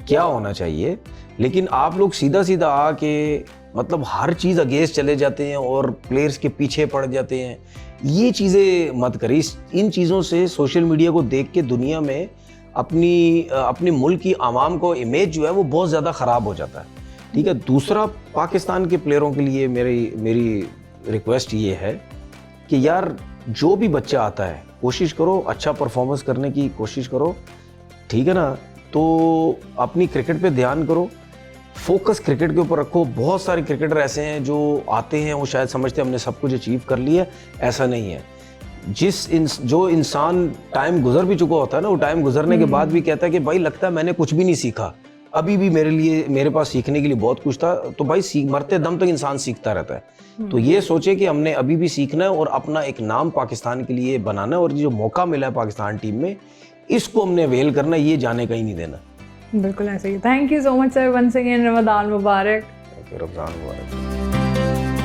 क्या होना चाहिए। लेकिन आप लोग सीधा सीधा आके मतलब हर चीज़ अगेंस्ट चले जाते हैं और प्लेयर्स के पीछे पड़ जाते हैं। ये चीज़ें मत करिए। इन चीज़ों से सोशल मीडिया को देख के दुनिया में अपनी मुल्क की आवाम को इमेज जो है वो बहुत ज़्यादा ख़राब हो जाता है। ठीक है। दूसरा, पाकिस्तान के प्लेयरों के लिए मेरी रिक्वेस्ट ये है कि यार जो भी बच्चा आता है कोशिश करो अच्छा परफॉर्मेंस करने की कोशिश करो, ठीक है ना। तो अपनी क्रिकेट पे ध्यान करो, फोकस क्रिकेट के ऊपर रखो। बहुत सारे क्रिकेटर ऐसे हैं जो आते हैं वो शायद समझते हैं हमने सब कुछ अचीव कर लिया, ऐसा नहीं है। जो इंसान टाइम गुजर भी चुका होता है ना, वो टाइम गुजरने के बाद भी कहता है कि भाई लगता है मैंने कुछ भी नहीं सीखा, अभी भी मेरे पास सीखने के लिए बहुत कुछ था। तो भाई मरते दम तक इंसान सीखता रहता है। तो ये सोचे कि हमने अभी भी सीखना है और अपना एक नाम पाकिस्तान के लिए बनाना है, और जो मौका मिला है पाकिस्तान टीम में इसको हमने अवेल करना है, ये जाने का ही नहीं देना। बिल्कुल ऐसे ही। Thank you so much sir, once again Ramzan मुबारक। रमजान मुबारक।